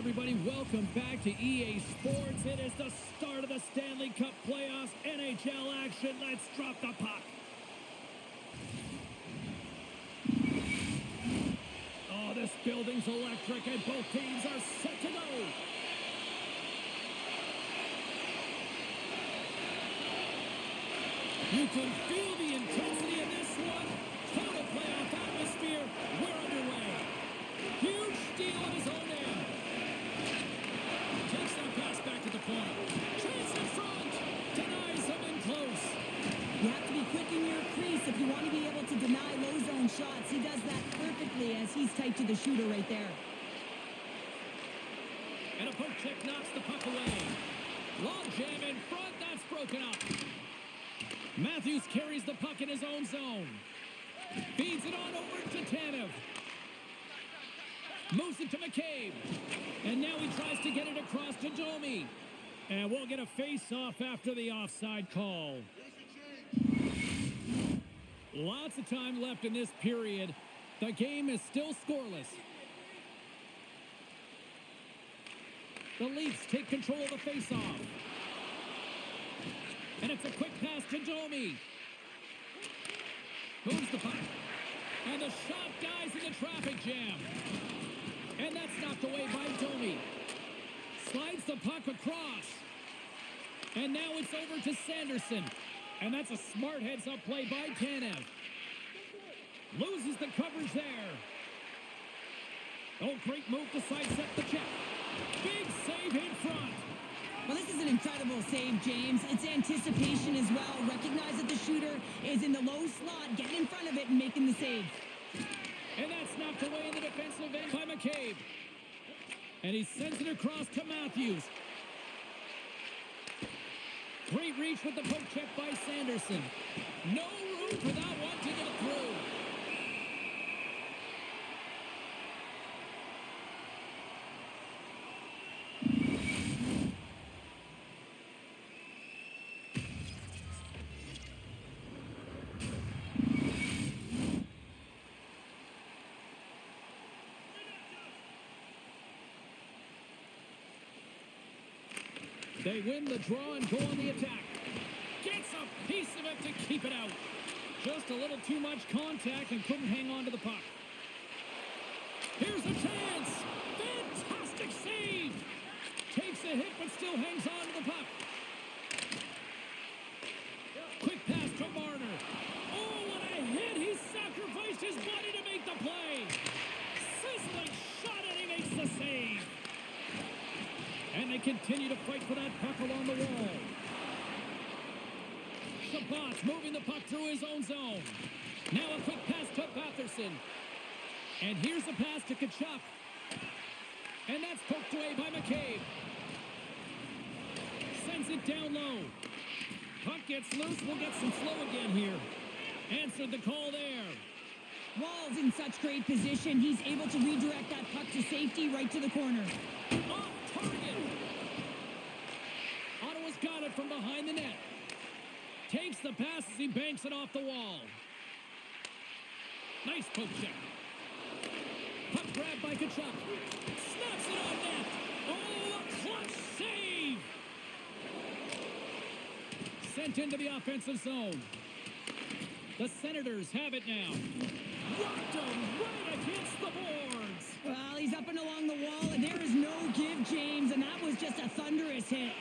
everybody. Welcome back to EA Sports. It is the start of the Stanley Cup playoffs. NHL action. Let's drop the puck. Oh, this building's electric, and both teams are set to go. You can feel the intensity in this one. Total playoff atmosphere. We're underway. Huge steal on his own end. Takes that pass back to the point. Chance in front. Denies him in close. You have to be quick in your crease if you want to be able to deny low zone shots. He does that perfectly as he's tight to the shooter right there. And a poke check knocks the puck away. Long jam in front. That's broken up. Matthews carries the puck in his own zone. Feeds it on over to Tanev. Moves it to McCabe. And now he tries to get it across to Domi. And we'll get a face-off after the offside call. Lots of time left in this period. The game is still scoreless. The Leafs take control of the face-off. And it's a quick pass to Domi. Moves the puck. And the shot dies in the traffic jam. And that's knocked away by Domi. Slides the puck across. And now it's over to Sanderson. And that's a smart heads-up play by Tanev. Loses the coverage there. Oh, great move to sidestep the check. Big save in front. Well, this is an incredible save, James. It's anticipation as well. Recognize that the shooter is in the low slot, getting in front of it and making the save. And that's knocked away in the defensive end by McCabe. And he sends it across to Matthews. Great reach with the poke check by Sanderson. No room for that one to get through. They win the draw and go on the attack. Gets a piece of it to keep it out. Just a little too much contact and couldn't hang on to the puck. Here's a chance. Fantastic save. Takes a hit but still hangs on to the puck. Quick pass to Marner. Oh, what a hit. He sacrificed his body to make the play. Sizzling shot and he makes the save. And they continue to fight for that puck along the wall. Shabbat's moving the puck through his own zone. Now a quick pass to Batherson. And here's a pass to Kachuk. And that's poked away by McCabe. Sends it down low. Puck gets loose. We'll get some flow again here. Answered the call there. Wall's in such great position. He's able to redirect that puck to safety right to the corner. Off target. Ottawa's got it from behind the net. Takes the pass as he banks it off the wall. Nice poke check. Puck grab by Kachuk. Snaps it on net. Oh, a clutch save. Sent into the offensive zone. The Senators have it now. Rocked him right against the boards. Well, he's up and along the wall, and there is no give, James, and that was just a thunderous hit.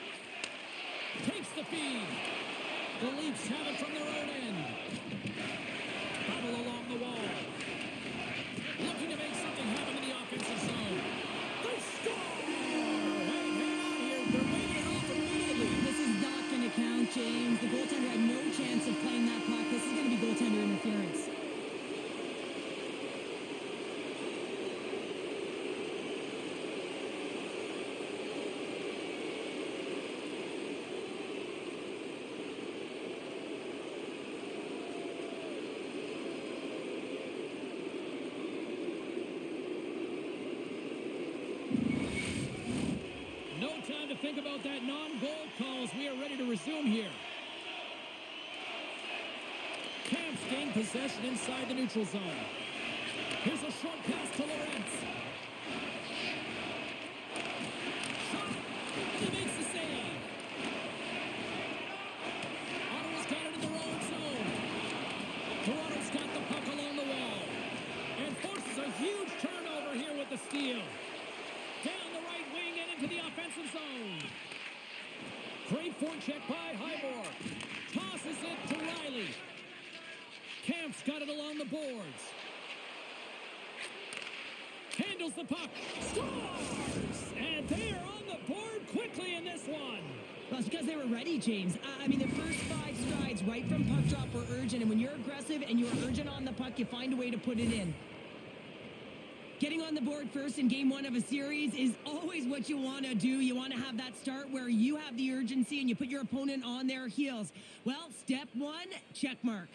Takes the feed. The Leafs have it from their own end. Battle along the wall. Looking to make something happen in the offensive zone. They score! Hang on here. They're waving it off immediately. This is not going to count, James. The goaltender had no chance of playing that puck. This is going to be goaltender interference. Time to think about that non-goal calls. We are ready to resume here. Camps gain possession inside the neutral zone. Here's a short pass to Lawrence. defensive zone. Great forecheck by Highmore. Tosses it to Riley. Camp's got it along the boards. Handles the puck. Scores! And they are on the board quickly in this one. Well, it's because they were ready, James. I mean, the first 5 strides right from puck drop were urgent. And when you're aggressive and you're urgent on the puck, you find a way to put it in. Getting on the board first in game 1 of a series is always what you want to do. You want to have that start where you have the urgency and you put your opponent on their heels. Well, step 1, check mark.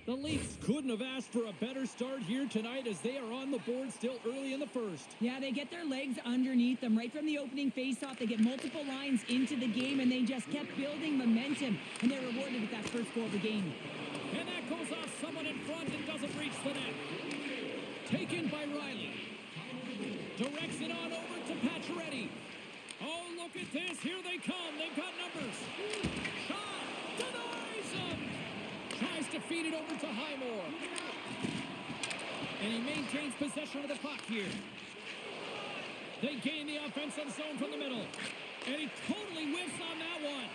The Leafs couldn't have asked for a better start here tonight as they are on the board still early in the first. Yeah, they get their legs underneath them right from the opening faceoff. They get multiple lines into the game, and they just kept building momentum, and they're rewarded with that first goal of the game. And that goes off someone in front and doesn't reach the net. Taken by Riley. Directs it on over to Pacioretty. Oh, look at this. Here they come. They've got numbers. Shot. Denies him. Tries to feed it over to Highmore. And he maintains possession of the puck here. They gain the offensive zone from the middle. And he totally whiffs on that one.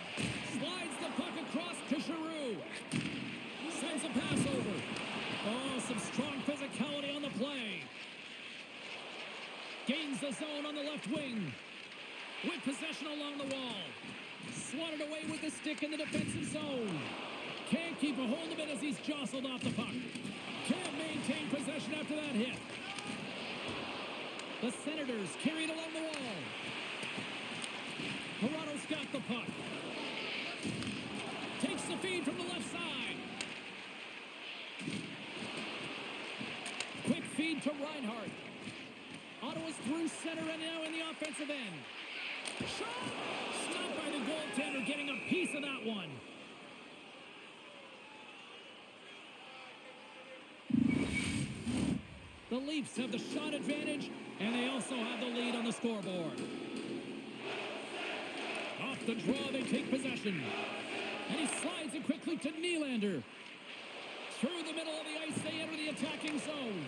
Slides the puck across to Giroux. Sends a pass over. Oh, some strong physicality on the play. Gains the zone on the left wing. With possession along the wall. Swatted away with the stick in the defensive zone. Can't keep a hold of it as he's jostled off the puck. Can't maintain possession after that hit. The Senators carry it along the wall. Toronto's got the puck. Takes the feed from the left side. Quick feed to Reinhart. Ottawa's through center and now in the offensive end. Shot! Stopped by the goaltender, getting a piece of that one. The Leafs have the shot advantage, and they also have the lead on the scoreboard. Off the draw, they take possession. And he slides it quickly to Nylander. Through the middle of the ice, they enter the attacking zone.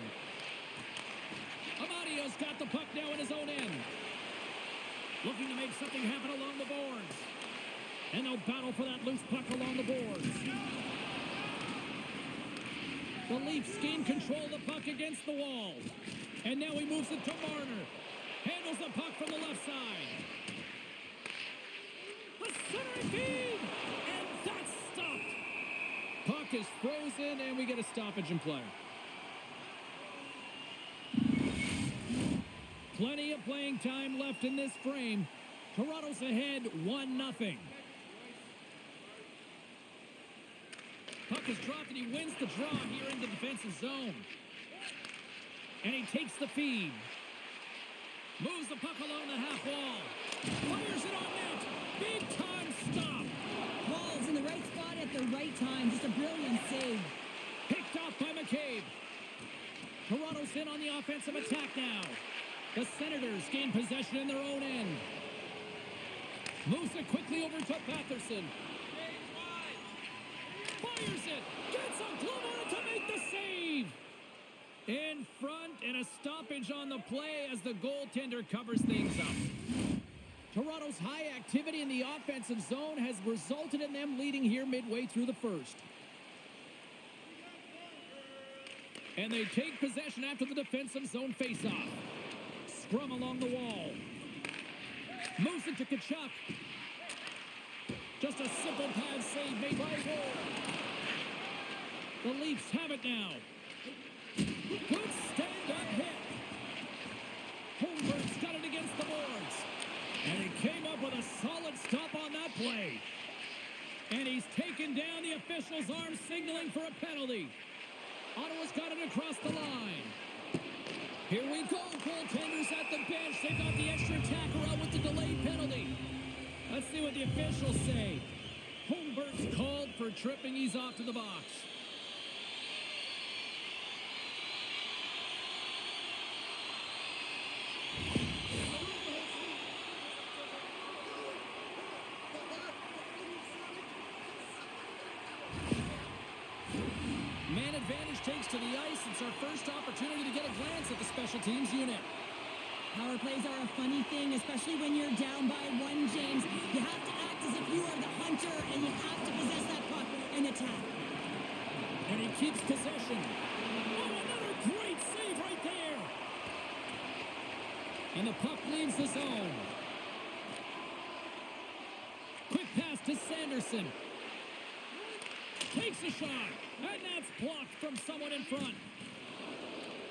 Amadio's got the puck now in his own end. Looking to make something happen along the boards. And they'll battle for that loose puck along the boards. The Leafs gain control of the puck against the wall. And now he moves it to Marner. Handles the puck from the left side. The center feed! And that's stopped. Puck is frozen, and we get a stoppage in play. Plenty of playing time left in this frame. Toronto's ahead 1-0. Puck is dropped and he wins the draw here in the defensive zone. And he takes the feed. Moves the puck along the half wall. Fires it on net. Big time stop. Ball's in the right spot at the right time. Just a brilliant save. Picked off by McCabe. Toronto's in on the offensive attack now. The Senators gain possession in their own end. Moves it quickly over to Batherson. Fires it. Gets a glove on it to make the save. In front and a stoppage on the play as the goaltender covers things up. Toronto's high activity in the offensive zone has resulted in them leading here midway through the first. And they take possession after the defensive zone faceoff. Scrum along the wall. Moves it to Tkachuk. Just a simple pad save made by Ward. The Leafs have it now. Good stand-up hit. Holmberg's got it against the boards. And he came up with a solid stop on that play. And he's taken down the official's arm, signaling for a penalty. Ottawa's got it across the line. Here we go, goaltenders at the bench. They got the extra attacker out with the delayed penalty. Let's see what the officials say. Holmberg's called for tripping. He's off to the box. Man advantage takes to the ice. It's our first opportunity to get a glance at the special teams unit. Power plays are a funny thing, especially when you're down by one, James. You have to act as if you are the hunter, and you have to possess that puck and attack. And he keeps possession. Oh, another great save right there. And the puck leaves the zone. Quick pass to Sanderson. Takes a shot. And that's blocked from someone in front.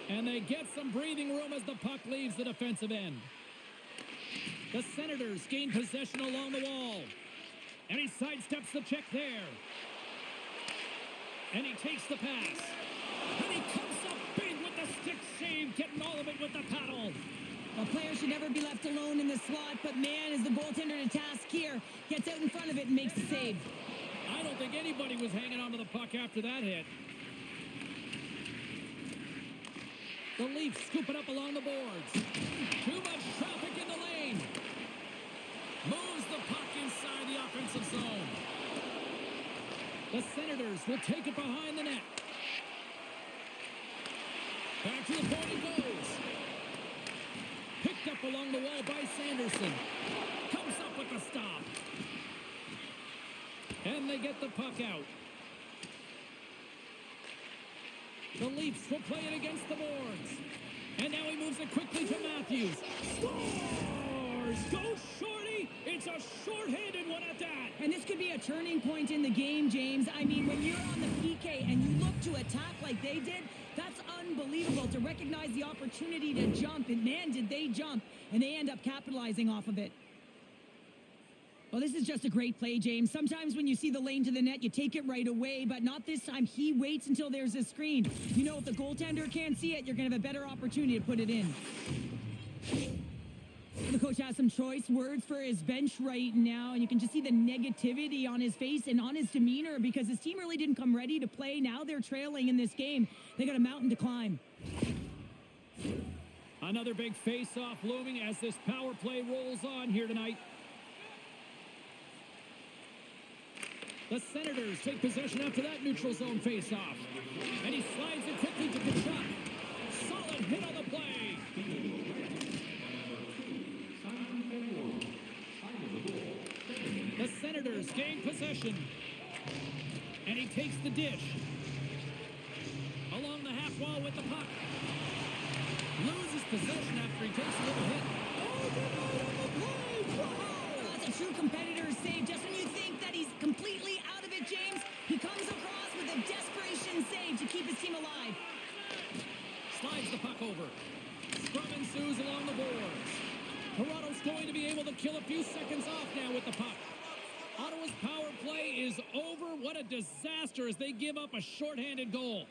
And they get some breathing room as the puck leaves the defensive end. The Senators gain possession along the wall. And he sidesteps the check there. And he takes the pass. And he comes up big with the stick save, getting all of it with the paddle. A player should never be left alone in the slot, but man, is the goaltender to task here. Gets out in front of it and makes the save. I don't think anybody was hanging on to the puck after that hit. The Leafs scoop it up along the boards. Too much traffic in the lane. Moves the puck inside the offensive zone. The Senators will take it behind the net. Back to the point it goes. Picked up along the wall by Sanderson. Comes up with the stop. And they get the puck out. The Leafs will play it against the boards. And now he moves it quickly to Matthews. Scores! Go Shorty! It's a shorthanded one at that. And this could be a turning point in the game, James. I mean, when you're on the PK and you look to attack like they did, that's unbelievable to recognize the opportunity to jump. And man, did they jump. And they end up capitalizing off of it. Well, this is just a great play, James. Sometimes when you see the lane to the net, you take it right away, but not this time. He waits until there's a screen. You know, if the goaltender can't see it, you're going to have a better opportunity to put it in. The coach has some choice words for his bench right now, and you can just see the negativity on his face and on his demeanor because his team really didn't come ready to play. Now they're trailing in this game. They got a mountain to climb. Another big face-off looming as this power play rolls on here tonight. The Senators take possession after that neutral zone face-off. And he slides it quickly to Kachuk. Solid hit on the play. The Senators gain possession. And he takes the dish. Along the half wall with the puck. Loses possession after he takes a little hit. Oh, denied on the play! Wow! That's a true competitor's save. Just when you think that he's completely out of it, James, he comes across with a desperation save to keep his team alive. Slides the puck over. Scrum ensues along the boards. Toronto's going to be able to kill a few seconds off now with the puck. Ottawa's power play is over. What a disaster as they give up a shorthanded goal.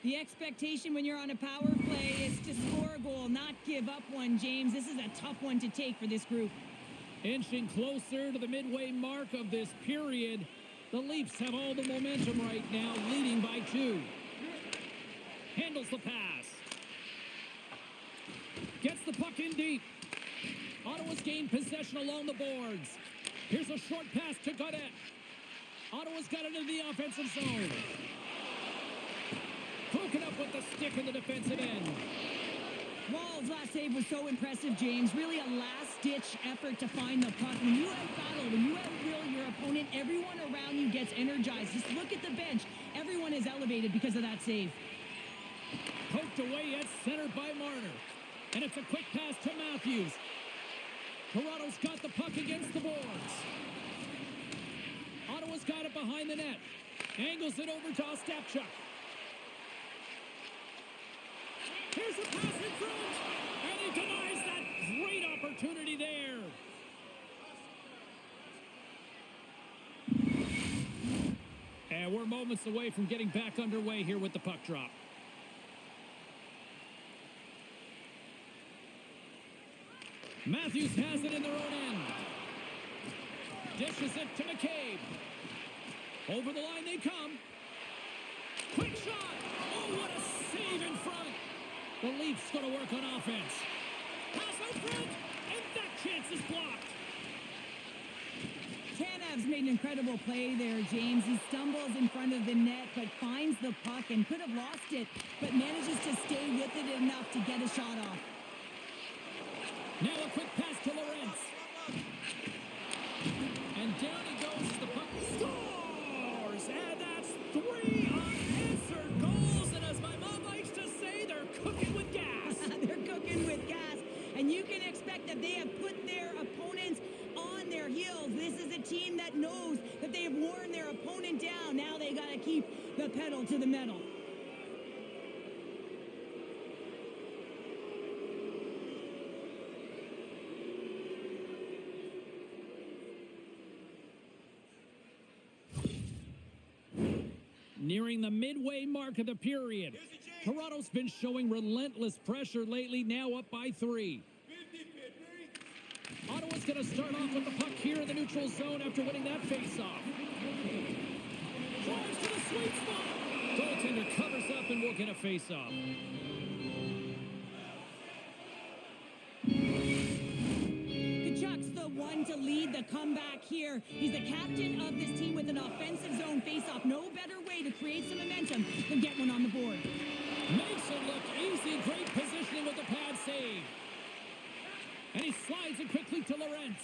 The expectation when you're on a power play is to score a goal, not give up one, James. This is a tough one to take for this group. Inching closer to the midway mark of this period, the Leafs have all the momentum right now, leading by 2. Handles the pass. Gets the puck in deep. Ottawa's gained possession along the boards. Here's a short pass to Gaudette. Ottawa's got it in the offensive zone. Poking up with the stick in the defensive end. Wall's last save was so impressive, James. Really a last-ditch effort to find the puck. When you out-battle, when you out-will your opponent, everyone around you gets energized. Just look at the bench. Everyone is elevated because of that save. Poked away at center by Marner. And it's a quick pass to Matthews. Toronto's got the puck against the boards. Ottawa's got it behind the net. Angles it over to Ostapchuk. Here's a pass in front. And he denies that great opportunity there. And we're moments away from getting back underway here with the puck drop. Matthews has it in their own end. Dishes it to McCabe. Over the line they come. Quick shot. Oh, what a save in front. The Leafs going to work on offense. Pass out front, and that chance is blocked. Can't have Leafs made an incredible play there, James. He stumbles in front of the net, but finds the puck and could have lost it, but manages to stay with it enough to get a shot off. Now a quick pass to Lawrence. And down he goes as the puck scores! And that's 3 unanswered goals. And as my mom likes to say, they're cooking with gas. They're cooking with gas. And you can expect that they have put their opponents on their heels. This is a team that knows that they have worn their opponent down. Now they got to keep the pedal to the metal. Nearing the midway mark of the period. Toronto's been showing relentless pressure lately, now up by 3. Ottawa's going to start off with the puck here in the neutral zone after winning that faceoff. Drives to the sweet spot. Goaltender covers up and will get a faceoff. Kachuk's the one to lead the comeback here. He's the captain of this team with an offensive zone faceoff. No better way to create some momentum than get one on the board. Makes it look easy. Great positioning with the pad save. And he slides it quickly to Lawrence.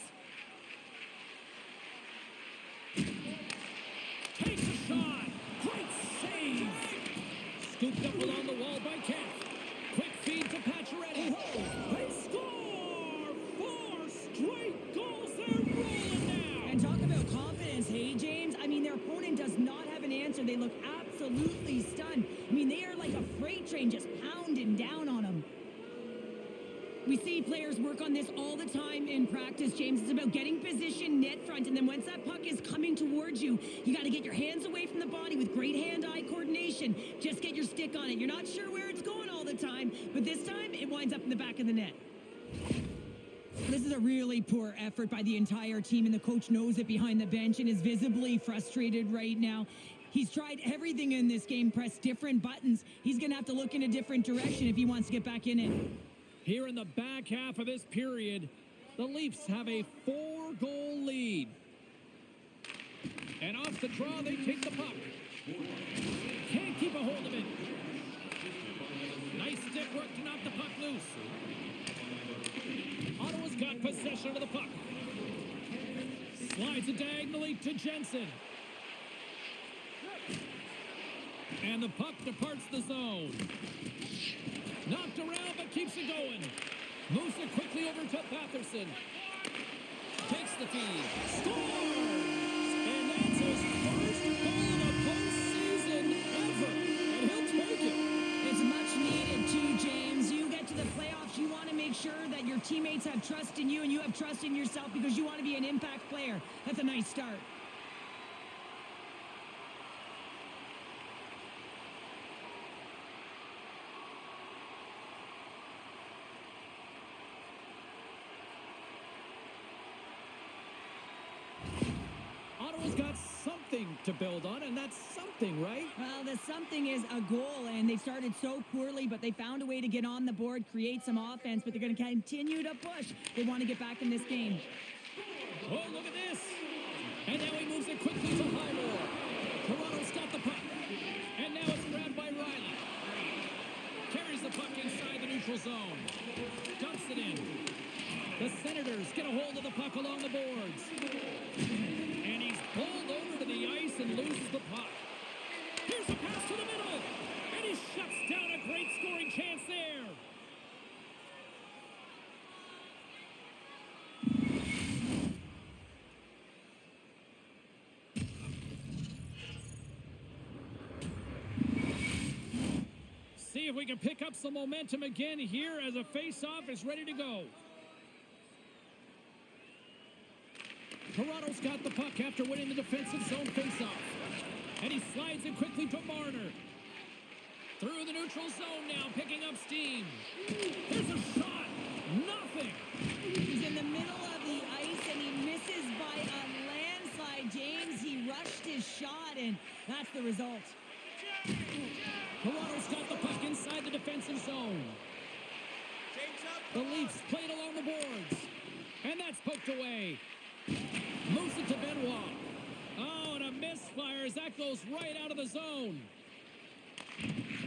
Takes a shot. Great save. Scooped up along the wall by Kemp. Quick feed to Pacioretty. They score! 4 straight goals. They're rolling now. And talk about confidence, hey, James? I mean, their opponent does not have an answer. They look absolutely stunned. I mean, they are like a freight train just pounding down on them. We see players work on this all the time in practice, James. It's about getting position net front, and then once that puck is coming towards you, you got to get your hands away from the body with great hand-eye coordination. Just get your stick on it. You're not sure where it's going all the time, but this time it winds up in the back of the net. This is a really poor effort by the entire team, and the coach knows it behind the bench and is visibly frustrated right now. He's tried everything in this game, pressed different buttons. He's going to have to look in a different direction if he wants to get back in it. Here in the back half of this period, the Leafs have a 4-goal lead. And off the draw, they take the puck. Can't keep a hold of it. Nice stick work to knock the puck loose. Ottawa's got possession of the puck. Slides it diagonally to Jensen. And the puck departs the zone. Knocked around, but keeps it going. Moves it quickly over to Patterson. Takes the feed. Scores! And that's his first goal of the postseason ever. And he'll take it. It's much needed too, James. You get to the playoffs, you want to make sure that your teammates have trust in you and you have trust in yourself because you want to be an impact player. That's a nice start. Ottawa's got something to build on, and that's something, right? Well, the something is a goal, and they started so poorly, but they found a way to get on the board, create some offense, but they're going to continue to push. They want to get back in this game. Oh, look at this. And now he moves it quickly to Highmore. Toronto's got the puck. And now it's grabbed by Riley. Carries the puck inside the neutral zone. Dumps it in. The Senators get a hold of the puck along the boards. And he's pulled over to the ice and loses the puck. Here's a pass to the middle. And he shuts down a great scoring chance there. See if we can pick up some momentum again here as a face-off is ready to go. Toronto's got the puck after winning the defensive zone face-off. And he slides it quickly to Marner. Through the neutral zone now, picking up steam. There's a shot. Nothing. He's in the middle of the ice, and he misses by a landslide. James, he rushed his shot, and that's the result. Toronto's got the puck inside the defensive zone. The Leafs played along the boards. And that's poked away. Moves it to Benoit. as that goes right out of the zone.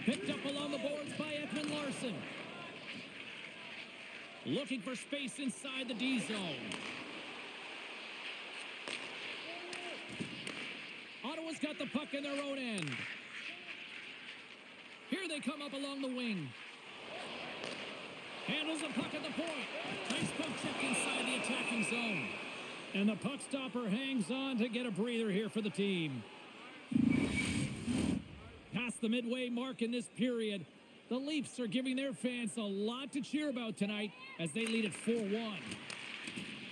Picked up along the boards by Ekman Larson. Looking for space inside the D zone. Ottawa's got the puck in their own end. Here they come up along the wing. Handles the puck at the point. Nice poke check inside the attacking zone. And the puck stopper hangs on to get a breather here for the team. Past the midway mark in this period, the Leafs are giving their fans a lot to cheer about tonight as they lead at 4-1.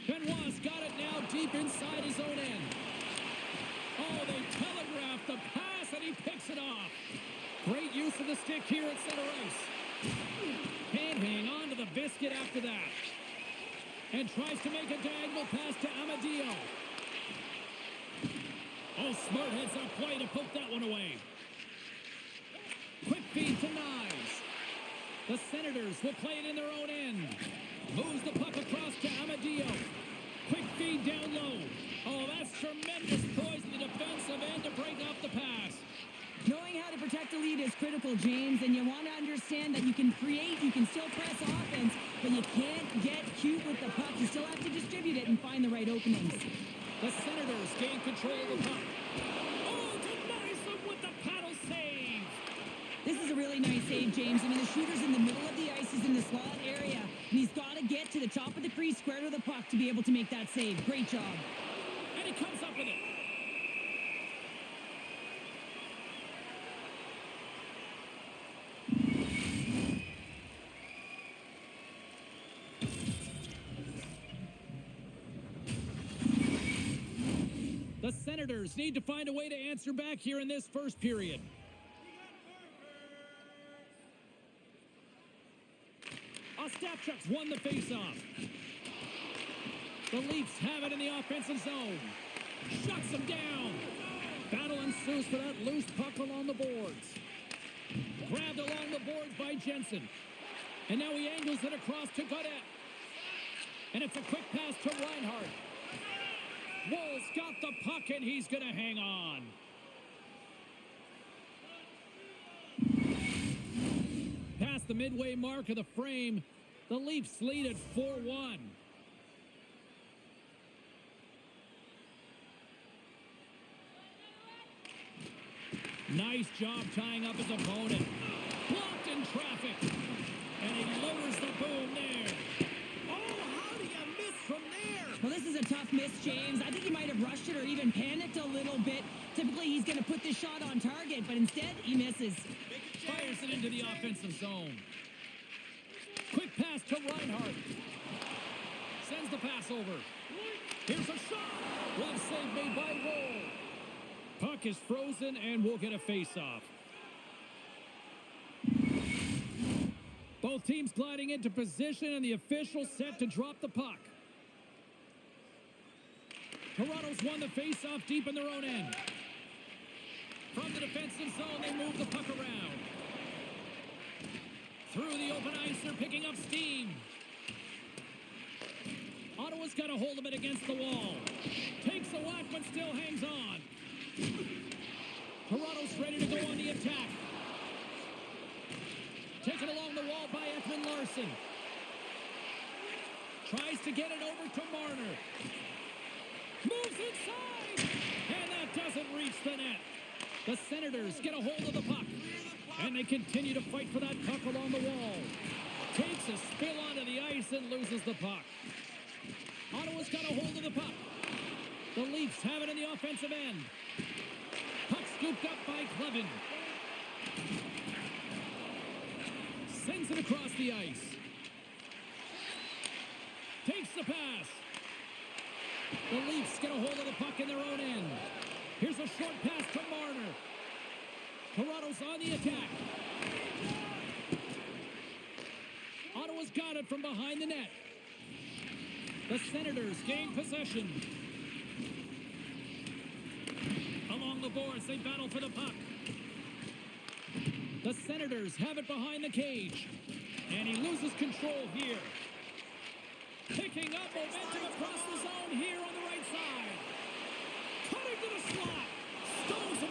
Benoit's got it now deep inside his own end. Oh, they telegraphed the pass and he picks it off. Great use of the stick here at center ice. Can't hang on to the biscuit after that. And tries to make a diagonal pass to Amadio. Oh, smart heads up play to poke that one away. Quick feed to Knies. The Senators will play it in their own end. Moves the puck across to Amadio. Quick feed down low. Oh, that's tremendous poise in the defensive end to break off the pass. Knowing how to protect a lead is critical, James, and you want to understand that you can create, you can still press offense, but you can't get cute with the puck. You still have to distribute it and find the right openings. The Senators gain control of the puck. Oh, denies them with the paddle save. This is a really nice save, James. I mean, the shooter's in the middle of the ice, he's in the slot area, and he's got to get to the top of the crease, square to the puck to be able to make that save. Great job. And he comes up with it. The Senators need to find a way to answer back here in this first period. Ostapchuk's won the faceoff. The Leafs have it in the offensive zone. Shuts them down. Battle ensues for that loose puck along the boards. Grabbed along the boards by Jensen. And now he angles it across to Gaudette. And it's a quick pass to Reinhart. Wool's got the puck and he's going to hang on. Past the midway mark of the frame, the Leafs lead at 4-1. Nice job tying up his opponent. Blocked in traffic. And he lowers the boom there. Oh, how do you miss from there? Well, this is a tough miss, James. I think he might have rushed it or even panicked a little bit. Typically, he's going to put this shot on target, but instead, he misses. Fires it into the offensive zone. Quick pass to Reinhart. Sends the pass over. Here's a shot. Glove save made by Wool. Puck is frozen and we'll get a face-off. Both teams gliding into position and the official set to drop the puck. Toronto's won the face-off deep in their own end. From the defensive zone, they move the puck around. Through the open ice, they're picking up steam. Ottawa's got a hold of it against the wall. Takes a whack, but still hangs on. Toronto's ready to go on the attack. Taken along the wall by Ekman Larson. Tries to get it over to Marner. Moves inside! And that doesn't reach the net. The Senators get a hold of the puck. And they continue to fight for that puck along the wall. Takes a spill onto the ice and loses the puck. Ottawa's got a hold of the puck. The Leafs have it in the offensive end. Puck scooped up by Clevin. Sends it across the ice. Takes the pass. The Leafs get a hold of the puck in their own end. Here's a short pass to Marner. Toronto's on the attack. Ottawa's got it from behind the net. The Senators gain possession. Along the boards, they battle for the puck. The Senators have it behind the cage. And he loses control here. Picking up momentum across the zone here on the right side. Cutting to the slot. Stones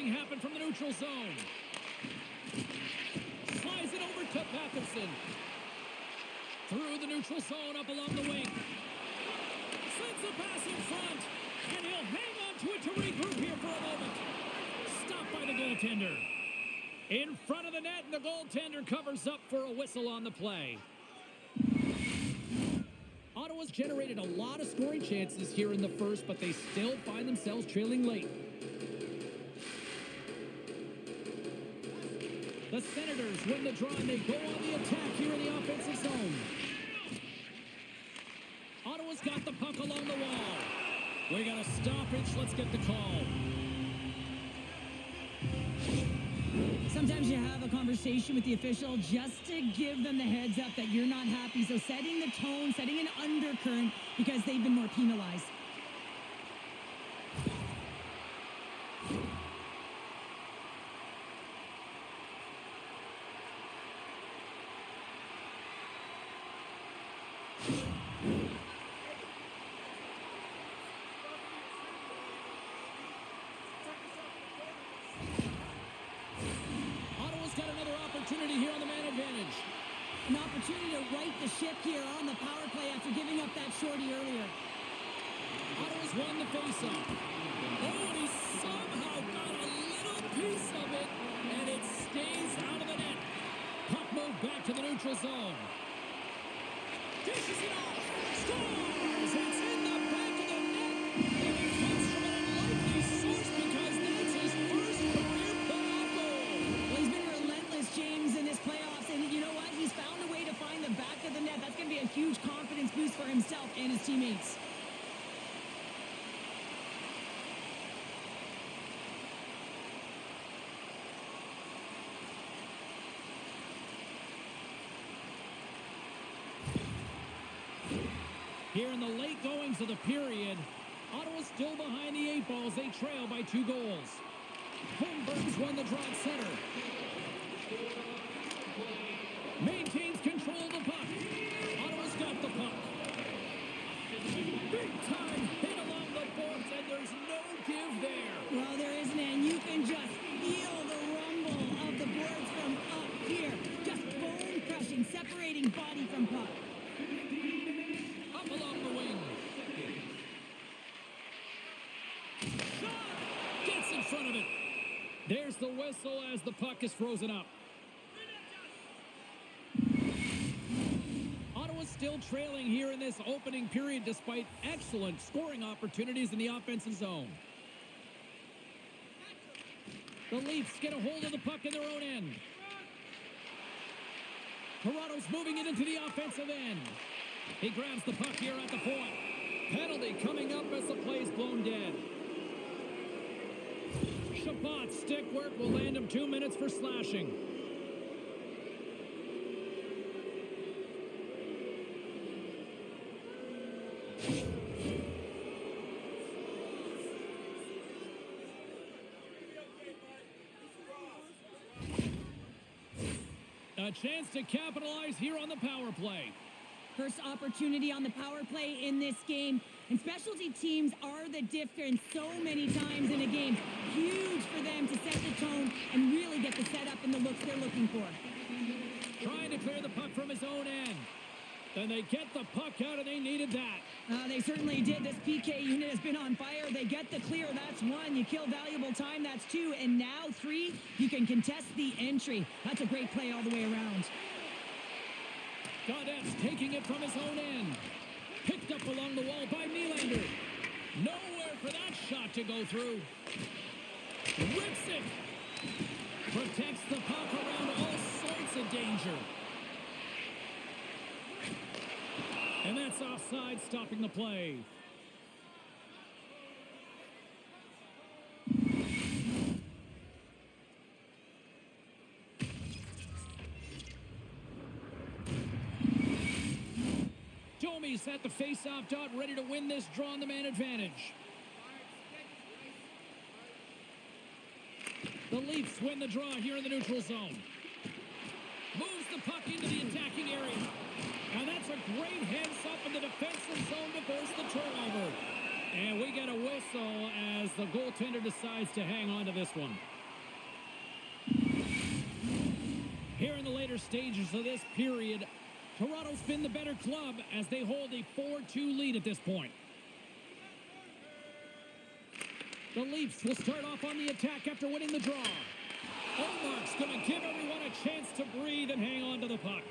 Nothing happened from the neutral zone. Slides it over to Patterson. Through the neutral zone, up along the wing. Sends the pass in front. And he'll hang on to it to regroup here for a moment. Stopped by the goaltender. In front of the net, and the goaltender covers up for a whistle on the play. Ottawa's generated a lot of scoring chances here in the first, but they still find themselves trailing late. The Senators win the draw, and they go on the attack here in the offensive zone. Ottawa's got the puck along the wall. We got a stoppage. Let's get the call. Sometimes you have a conversation with the official just to give them the heads up that you're not happy. So setting the tone, setting an undercurrent because they've been more penalized. Opportunity here on the man advantage. An opportunity to right the ship here on the power play after giving up that shorty earlier. Ottawa's won the faceoff. Oh, and he somehow got a little piece of it, and it stays out of the net. Puck moved back to the neutral zone. Dishes it off. Scores! It's in the back of the net, and it comes from an unlikely source because that's his first career playoff goal. Well, he's been relentless, James, in this playoffs, and you know what? He's found a way to find the back of the net. That's going to be a huge confidence boost for himself and his teammates. Here in the late goings of the period, Ottawa's still behind the 8 balls. They trail by 2 goals. Holmberg's won the draw at center. Maintains control of the puck. Ottawa's got the puck. Big time hit along the boards, and there's no give there. Well, there isn't, and you can just feel the rumble of the boards from up here. Just bone crushing, separating body from puck. Up along the wing. Shot! Gets in front of it. There's the whistle as the puck is frozen up. Ottawa's still trailing here in this opening period despite excellent scoring opportunities in the offensive zone. The Leafs get a hold of the puck in their own end. Toronto's moving it into the offensive end. He grabs the puck here at the point. Penalty coming up as the play's blown dead. Chabot's stick work will land him 2 minutes for slashing. A chance to capitalize here on the power play. First opportunity on the power play in this game. And specialty teams are the difference so many times in a game. Huge for them to set the tone and really get the setup and the looks they're looking for. Trying to clear the puck from his own end. And they get the puck out, and they needed that. They certainly did. This PK unit has been on fire. They get the clear. That's 1. You kill valuable time. That's 2. And now 3, you can contest the entry. That's a great play all the way around. Gaudette's taking it from his own end. Picked up along the wall by Nylander. Nowhere for that shot to go through. Rips it. Protects the puck around all sorts of danger. And that's offside, stopping the play. Domi's at the face-off dot, ready to win this draw on the man advantage. The Leafs win the draw here in the neutral zone. Moves the puck into the attacking area. And that's a great heads-up in the defensive zone to force the turnover. And we get a whistle as the goaltender decides to hang on to this one. the later stages of this period. Toronto's been the better club as they hold a 4-2 lead at this point. The Leafs will start off on the attack after winning the draw. Omark's going to give everyone a chance to breathe and hang on to the puck.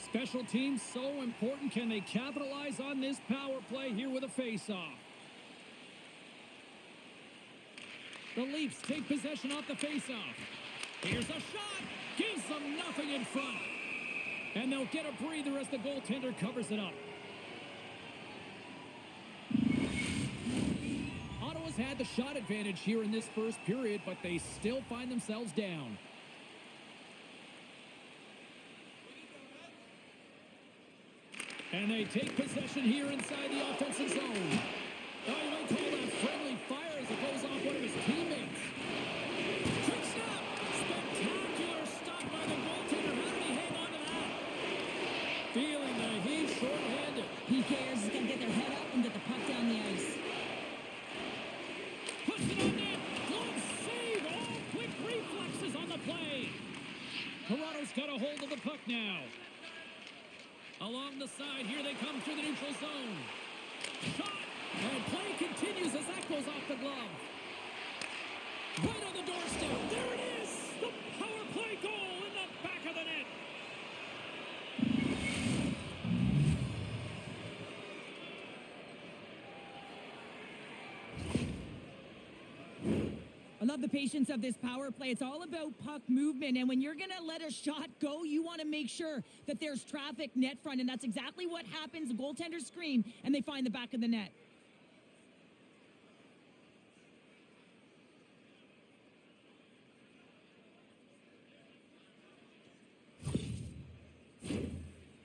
Special teams so important. Can they capitalize on this power play here with a face-off? The Leafs take possession off the face-off. Here's a shot. Gives them nothing in front. And they'll get a breather as the goaltender covers it up. Ottawa's had the shot advantage here in this first period, but they still find themselves down. And they take possession here inside the offensive zone. Oh, you might call that friendly fire as it goes off one of his teammates. Quick stop! Spectacular stop by the goaltender. How did he hang on to that? Feeling the heat short-handed. PKers is going to get their head up and get the puck down the ice. Puts it on net. Glove save. All quick reflexes on the play. Toronto's got a hold of the puck now. Along the side, here they come through the neutral zone. Shot! And play continues as that goes off the glove. Right on the doorstep. There it is! The power play goal in the back of the net. I love the patience of this power play. It's all about puck movement, and when you're going to let a shot go, you want to make sure that there's traffic net front, and that's exactly what happens. The goaltenders scream, and they find the back of the net.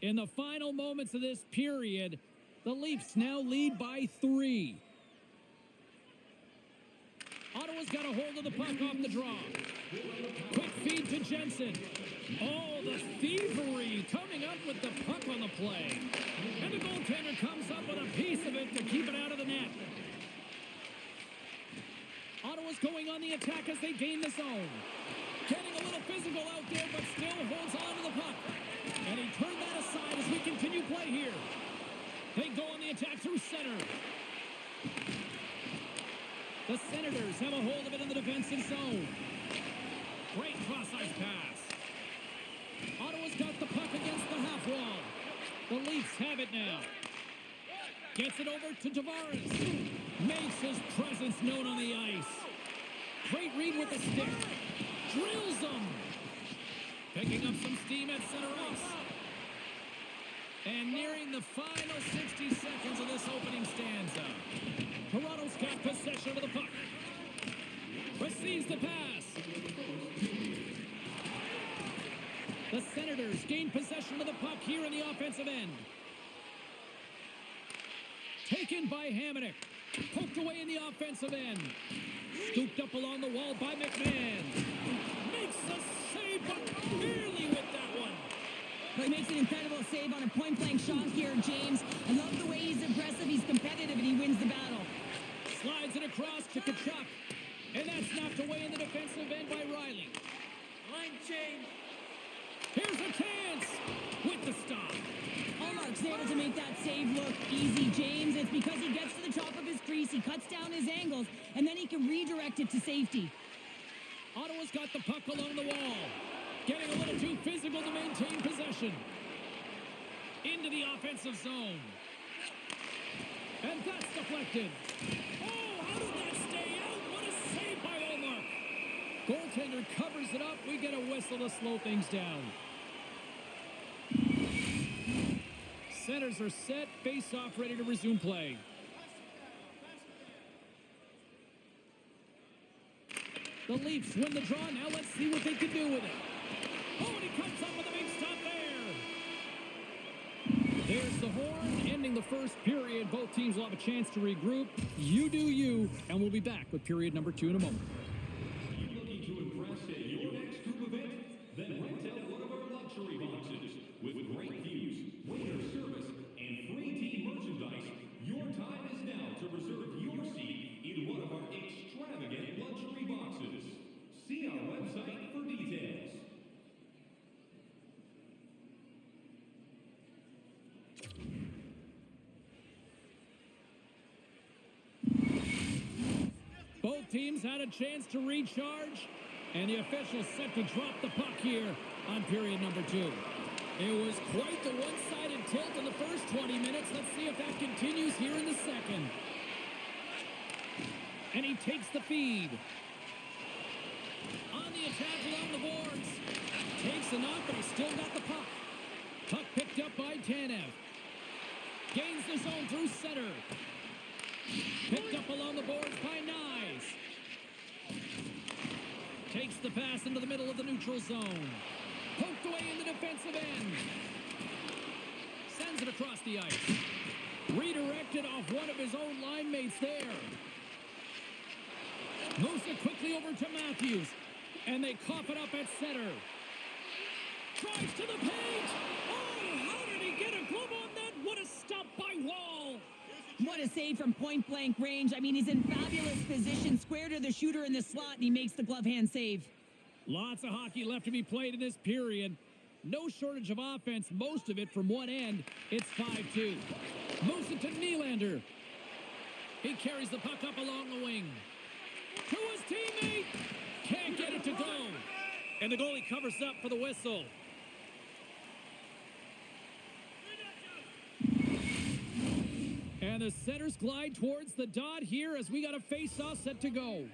In the final moments of this period, the Leafs now lead by 3. Ottawa's got a hold of the puck off the draw. Quick feed to Jensen. Oh, the thievery coming up with the puck on the play. And the goaltender comes up with a piece of it to keep it out of the net. Ottawa's going on the attack as they gain the zone. Getting a little physical out there, but still holds on to the puck. And he turned that aside as we continue play here. They go on the attack through center. The Senators have a hold of it in the defensive zone. Great cross-ice pass. Ottawa's got the puck against the half wall. The Leafs have it now. Gets it over to Tavares. Makes his presence known on the ice. Great read with the stick. Drills them. Picking up some steam at center ice. And nearing the final 60 seconds of this opening stanza. Toronto's got possession of the puck. Receives the pass. The Senators gain possession of the puck here in the offensive end. Taken by Hamonic. Poked away in the offensive end. Scooped up along the wall by McMahon. Makes a save, but barely with that one. Well, he makes an incredible save on a point-blank shot here, James. I love the way he's aggressive, he's competitive, and he wins the battle. Slides it across to Tkachuk. And that's knocked away in the defensive end by Riley. Line change. Here's a chance with the stop. Omark's able to make that save look easy, James. It's because he gets to the top of his crease, he cuts down his angles, and then he can redirect it to safety. Ottawa's got the puck along the wall. Getting a little too physical to maintain possession. Into the offensive zone. And that's deflected. Oh, how did that stay out? What a save by Omark. Goaltender covers it up. We get a whistle to slow things down. Centers are set. Face-off ready to resume play. The Leafs win the draw. Now let's see what they can do with it. Oh, and he comes up with a big stop there. There's the horn, ending the first period. Both teams will have a chance to regroup. You do you, and we'll be back with period number 2 in a moment. Are you looking to impress at your next group event? Then rent out one of our luxury boxes. With great views, waiter service, and free team merchandise, your time is now to reserve your seat in one of our extravagant luxury boxes. teams had a chance to recharge, and the officials set to drop the puck here on period number 2. It was quite the one-sided tilt in the first 20 minutes. Let's see if that continues here in the second. And he takes the feed. On the attack along the boards. Takes a knock, but he's still got the puck. Puck picked up by Tanev. Gains the zone through center. Picked up along the boards by Nyes. Takes the pass into the middle of the neutral zone. Poked away in the defensive end. Sends it across the ice. Redirected off one of his own line mates there. Moves it quickly over to Matthews. And they cough it up at center. Drives to the paint. Oh, how did he get a glove on that? What a stop by Wall. What a save from point-blank range. I mean, he's in fabulous position, square to the shooter in the slot, and he makes the glove hand save. Lots of hockey left to be played in this period. No shortage of offense, most of it from one end. It's 5-2. Moves it to Nylander. He carries the puck up along the wing. To his teammate. Can't get it to go. And the goalie covers up for the whistle. And the Senators glide towards the dot here as we got a face-off set to go.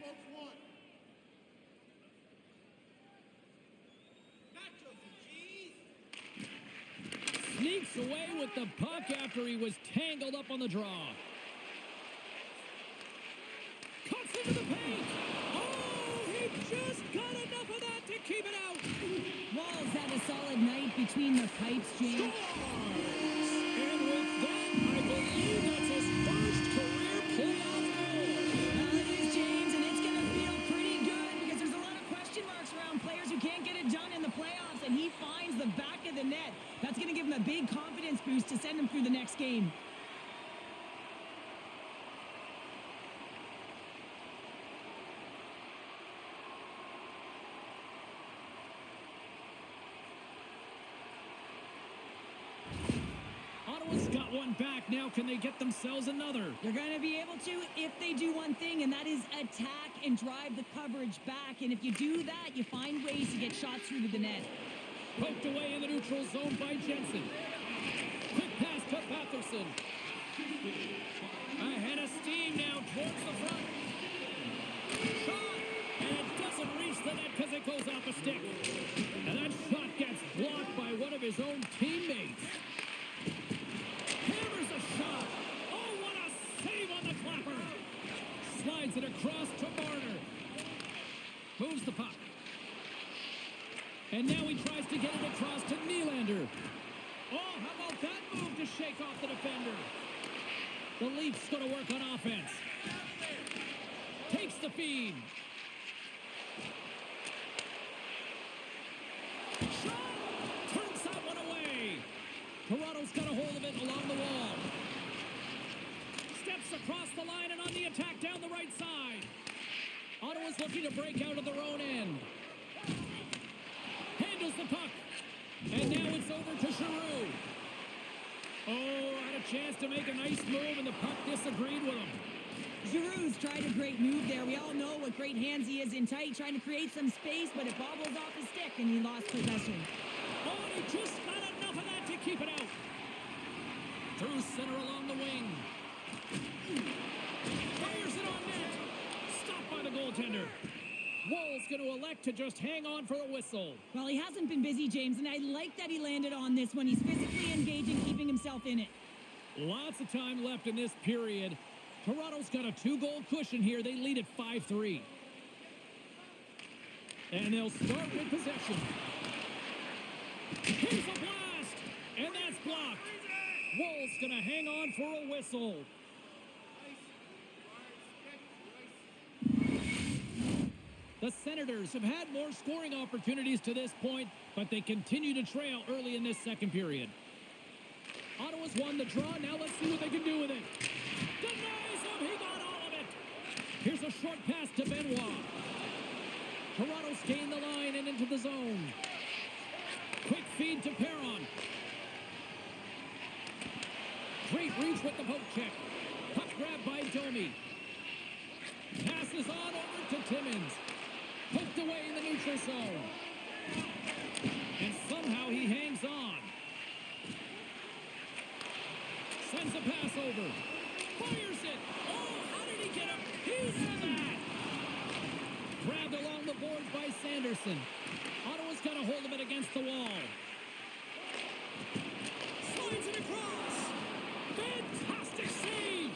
Sneaks away with the puck after he was tangled up on the draw. Cuts into the paint. Oh, he just got enough of that to keep it out. Wall's had a solid night between the pipes, James. And with that, I believe that's his first career playoff goal. It is, James, and it's going to feel pretty good because there's a lot of question marks around players who can't get it done in the playoffs, and he finds the back of the net. That's going to give him a big confidence boost to send him through the next game. Ottawa's got one back now. Can they get themselves another? They're going to be able to if they do one thing, and that is attack and drive the coverage back. And if you do that, you find ways to get shots through to the net. Poked away in the neutral zone by Jensen. Quick pass to Patterson. Ahead of steam now towards the front. Shot! And it doesn't reach the net because it goes off a stick. And that shot gets blocked by one of his own teammates. Hammers a shot. Oh, what a save on the clapper. Slides it across to Marner. Moves the puck. And now he tries to get it across to Nylander. Oh, how about that move to shake off the defender? The Leafs going to work on offense. Takes the feed. Shot! Turns that one away. Toronto's got a hold of it along the wall. Steps across the line and on the attack down the right side. Ottawa's looking to break out of their own end. Handles the puck. And now it's over to Giroux. Oh, had a chance to make a nice move, and the puck disagreed with him. Giroux's tried a great move there. We all know what great hands he is in tight, trying to create some space, but it bobbles off his stick, and he lost possession. Oh, and he just got enough of that to keep it out. Through center along the wing. Fires it on net. Stopped by the goaltender. Wall's going to elect to just hang on for a whistle. Well, he hasn't been busy, James, and I like that he landed on this one. He's physically engaging, keeping himself in it. Lots of time left in this period. Toronto's got a 2-goal cushion here. They lead at 5-3. And they'll start with possession. Here's a blast! And that's blocked. Wall's going to hang on for a whistle. The Senators have had more scoring opportunities to this point, but they continue to trail early in this second period. Ottawa's won the draw. Now let's see what they can do with it. Denies him. He got all of it. Here's a short pass to Benoit. Toronto's gained the line and into the zone. Quick feed to Perron. Great reach with the poke check. Puck grab by Domi. Pass passes on over to Timmins. Poked away in the neutral zone. And somehow he hangs on. Sends a pass over. Fires it. Oh, how did he get a piece of that? Grabbed along the boards by Sanderson. Ottawa's got a hold of it against the wall. Slides it across. Fantastic save.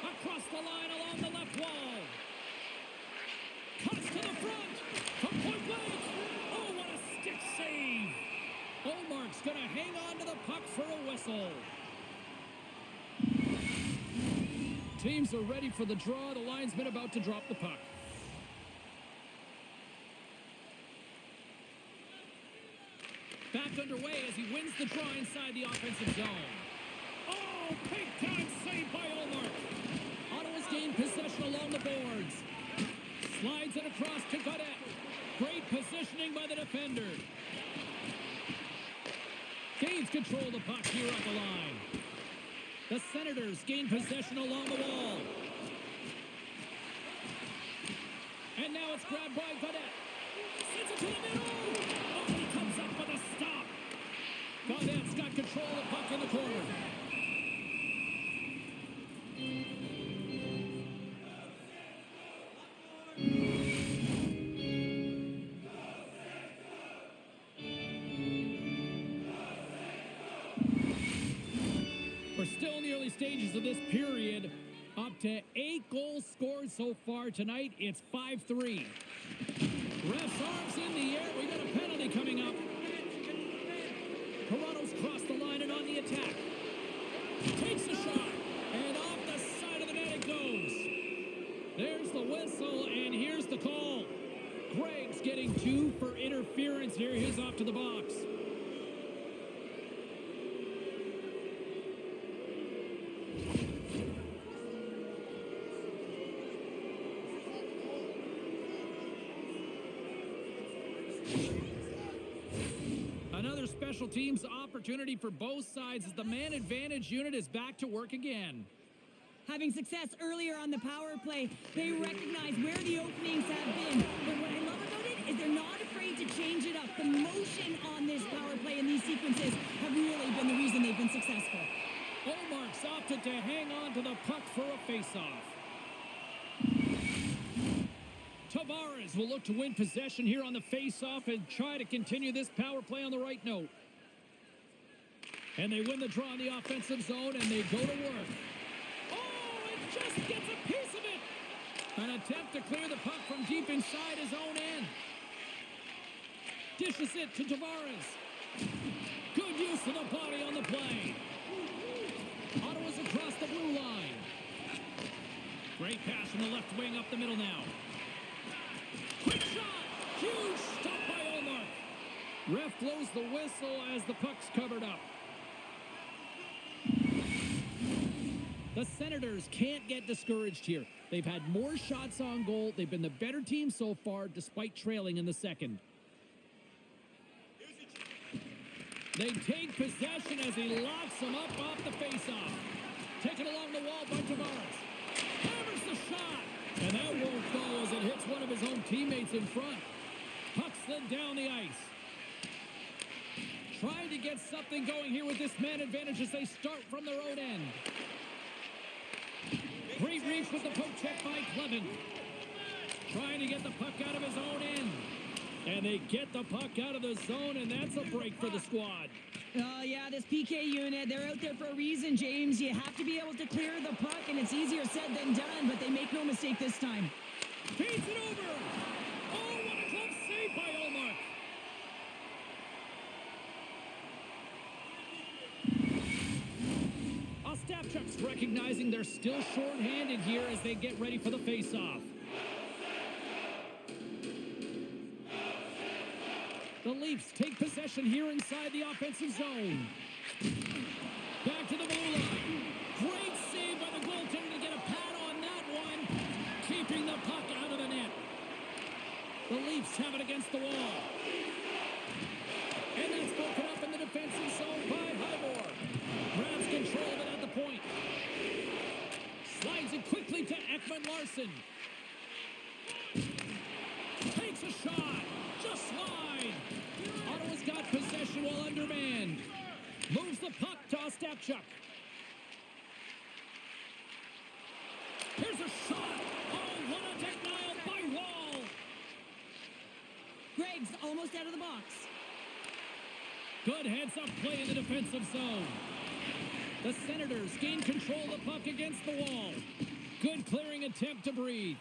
Across the line along the left wall. Cuts to the front. From point blank. Oh, what a stick save. Olmark's going to hang on to the puck for a whistle. Teams are ready for the draw. The linesman about to drop the puck. Back underway as he wins the draw inside the offensive zone. Oh, big time save by Olmark. Ottawa's gained possession along the boards. Slides it across to Godet. Great positioning by the defender. Gains control of the puck here up the line. The Senators gain possession along the wall. And now it's grabbed by Godet. Sends it to the middle. Oh, he comes up with a stop. Godet's got control of the puck in the corner. We're still in the early stages of this period. Up to 8 goals scored so far tonight. It's 5-3. Ref's arms in the air. We got a penalty coming up. Toronto's crossed the line and on the attack. Takes a shot. And off the side of the net it goes. There's the whistle, and here's the call. Gregg's getting 2 for interference here. He's off to the box. Another special teams opportunity for both sides as the man advantage unit is back to work again. Having success earlier on the power play, they recognize where the openings have been. But what I love about it is they're not afraid to change it up. The motion on this power play and these sequences have really been the reason they've been successful. Olmark's opted to hang on to the puck for a faceoff. Tavares will look to win possession here on the faceoff and try to continue this power play on the right note. And they win the draw in the offensive zone, and they go to work. Oh, it just gets a piece of it. An attempt to clear the puck from deep inside his own end. Dishes it to Tavares. Good use of the body on the play. Ottawa's across the blue line. Great pass from the left wing up the middle now. Quick shot! Huge stop by Olmark. Ref blows the whistle as the puck's covered up. The Senators can't get discouraged here. They've had more shots on goal. They've been the better team so far, despite trailing in the second. They take possession as he locks him up off the faceoff. Taken along the wall by Tavares. Hammers the shot. And that won't go as it hits one of his own teammates in front. Puck slid down the ice. Trying to get something going here with this man advantage as they start from their own end. Great reach with the poke check by Clevin. Trying to get the puck out of his own end. And they get the puck out of the zone, and that's a break for the squad. Oh, yeah, this PK unit, they're out there for a reason, James. You have to be able to clear the puck, and it's easier said than done, but they make no mistake this time. Feeds it over. Oh, what a glove save by Olmark. Ostapchuk's recognizing they're still short-handed here as they get ready for the face-off. The Leafs take possession here inside the offensive zone. Back to the blue line. Great save by the goaltender to get a pad on that one. Keeping the puck out of the net. The Leafs have it against the wall. And that's broken up in the defensive zone by Highmore. Grabs control of it at the point. Slides it quickly to Sanderson. Takes a shot. Just slide. Ottawa's got possession while undermanned. Moves the puck to Ostapchuk. Here's a shot. Oh, what a denial by Wall. Greg's almost out of the box. Good heads-up play in the defensive zone. The Senators gain control of the puck against the wall. Good clearing attempt to breathe.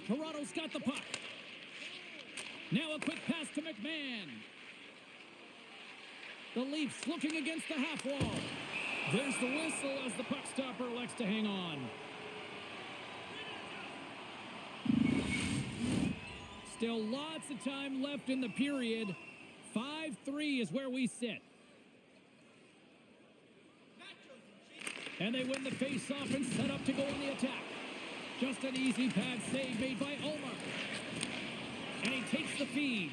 Toronto's got the puck. Now a quick pass to McMahon. The Leafs looking against the half wall. There's the whistle as the puck stopper elects to hang on. Still lots of time left in the period. 5-3 is where we sit. And they win the face-off and set up to go on the attack. Just an easy pad save made by Omar. And he takes the feed.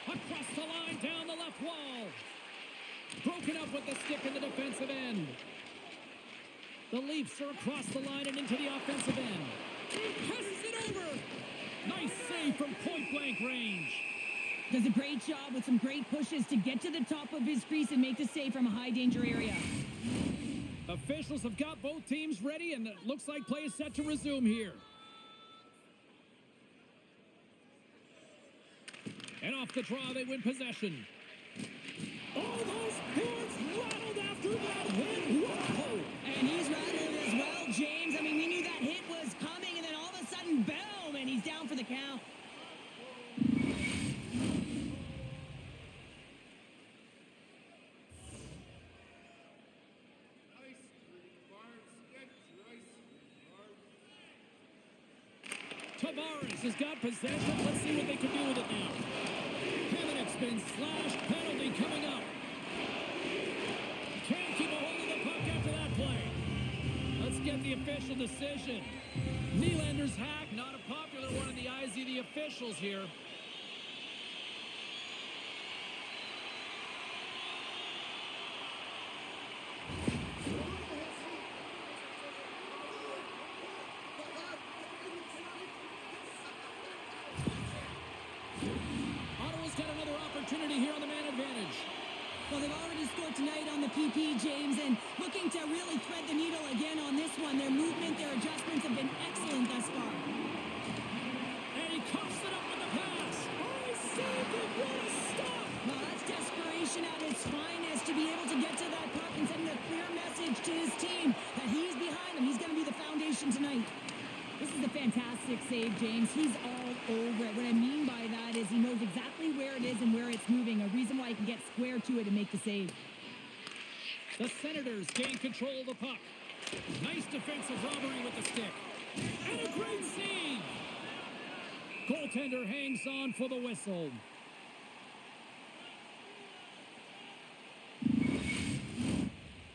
Across the line, down the left wall. Broken up with the stick in the defensive end. The Leafs are across the line and into the offensive end. Passes it over. Nice save from point-blank range. Does a great job with some great pushes to get to the top of his crease and make the save from a high-danger area. Officials have got both teams ready, and it looks like play is set to resume here. And off the draw, they win possession. Oh, those boards rattled after that hit. Whoa! And he's rattled as well, James. I mean, we knew that hit was coming, and then all of a sudden, boom, and he's down for the count. Tavares has got possession. Let's see what they can do with it now. Hamanek's been slashed. Penalty coming up. Can't keep a hold of the puck after that play. Let's get the official decision. Nylander's hack, not a popular one in the eyes of the officials here. Ottawa's got another opportunity here on the man advantage. Well, they've already scored tonight on the PP, James, and looking to really thread the needle again on this one. Their movement, their adjustments have been excellent thus far. And he coughs it up with the pass. Oh, he saved it. What a stop. Well, that's desperation at its finest to be able to get to that puck and send a clear message to his team that he's behind them. He's going to be the foundation tonight. This is a fantastic save, James. He's all over it. What I mean by that is he knows exactly where it is and where it's moving, a reason why he can get square to it and make the save. The Senators gain control of the puck. Nice defensive robbery with the stick. And a great save. Goaltender hangs on for the whistle.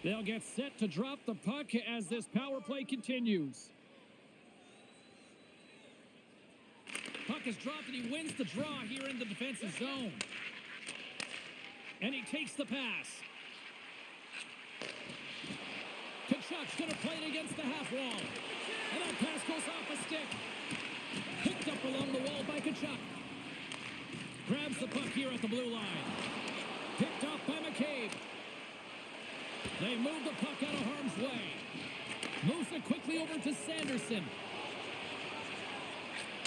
They'll get set to drop the puck as this power play continues. Puck is dropped and he wins the draw here in the defensive zone. And he takes the pass. Kachuk's going to play it against the half wall. And that pass goes off a stick. Picked up along the wall by Kachuk. Grabs the puck here at the blue line. Picked off by McCabe. They move the puck out of harm's way. Moves it quickly over to Sanderson.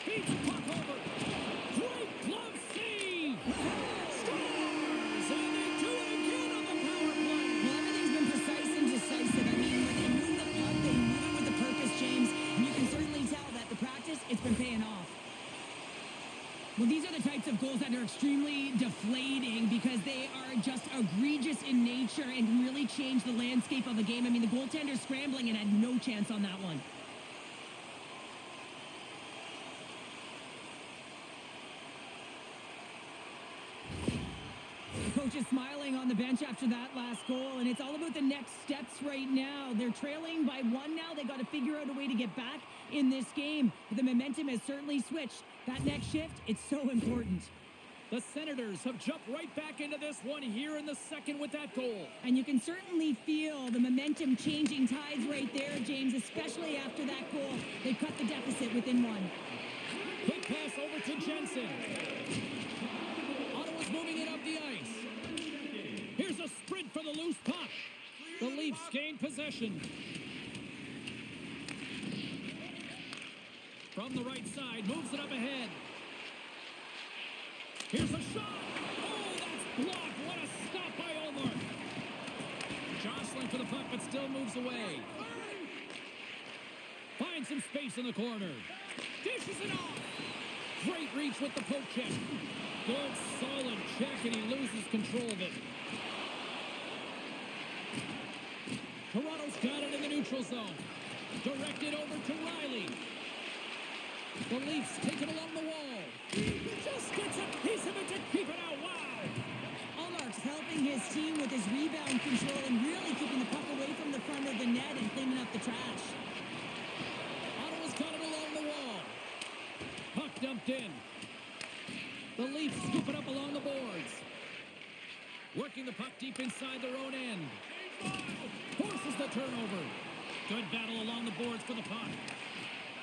Feeds the puck over. Great glove save. Scores! And they do it again on the power play. Well, everything's been precise and decisive. I mean, when they move the puck, they move it with a purpose, James. And you can certainly tell that the practice, it's been paying off. Well, these are the types of goals that are extremely deflating because they are just egregious in nature and really change the landscape of the game. I mean, the goaltender's scrambling and had no chance on that one. The coach is smiling on the bench after that last goal, and it's all about the next steps right now. They're trailing by one now. They got to figure out a way to get back in this game. The momentum has certainly switched. That next shift, it's so important. The Senators have jumped right back into this one here in the second with that goal. And you can certainly feel the momentum changing tides right there, James, especially after that goal. They cut the deficit within one. Quick pass over to Jensen. Ottawa's moving it up the ice. Here's a sprint for the loose puck. The Leafs gain possession. From the right side, moves it up ahead. Here's a shot. Oh, that's blocked. What a stop by Olmark. Jostling for the puck, but still moves away. Finds some space in the corner. Dishes it off. Great reach with the poke check. Good, solid check, and he loses control of it. Toronto's got it in the neutral zone. Directed over to Riley. The Leafs take it along the wall. Just gets a piece of it to keep it out. Wow! Allmark's helping his team with his rebound control and really keeping the puck away from the front of the net and cleaning up the trash. Ottawa's got it along the wall. Puck dumped in. The Leafs scoop it up along the boards. Working the puck deep inside their own end. Forces the turnover. Good battle along the boards for the puck.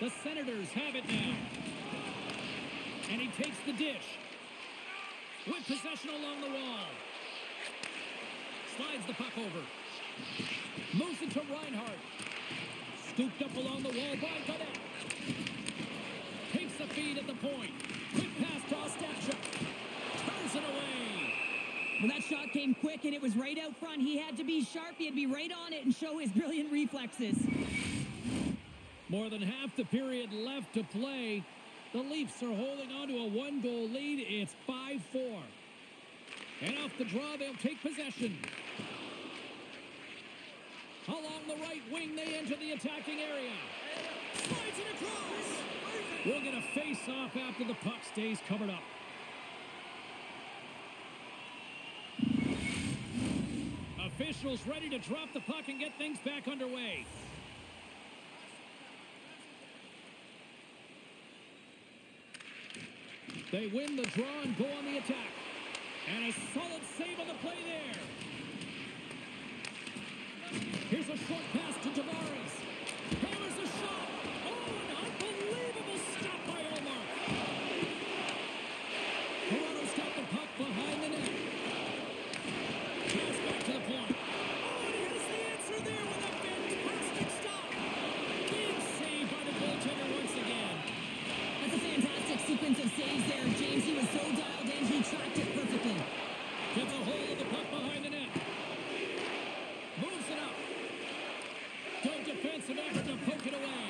The Senators have it now. And he takes the dish. With possession along the wall. Slides the puck over. Moves it to Reinhart. Scooped up along the wall by Godet. Takes the feed at the point. Quick pass to Ostapchuk. Turns it away. Well, that shot came quick, and it was right out front. He had to be sharp. He had to be right on it and show his brilliant reflexes. More than half the period left to play. The Leafs are holding on to a one-goal lead. It's 5-4. And off the draw, they'll take possession. Along the right wing, they enter the attacking area. Slides it across. We'll get a face-off after the puck stays covered up. Officials ready to drop the puck and get things back underway. They win the draw and go on the attack. And a solid save on the play there. Here's a short pass to Tavares. Hammers a shot. Oh, an unbelievable stop by Omar. Toronto's got the puck behind the net. Pass back to the point. Oh, and he has the answer there with a fantastic stop. Big save by the goaltender once again. That's a fantastic sequence of saves there, James. He was so dialed in, he tracked it perfectly. Gets a hold of the puck behind the net. Moves it up. Good defensive effort to poke it away.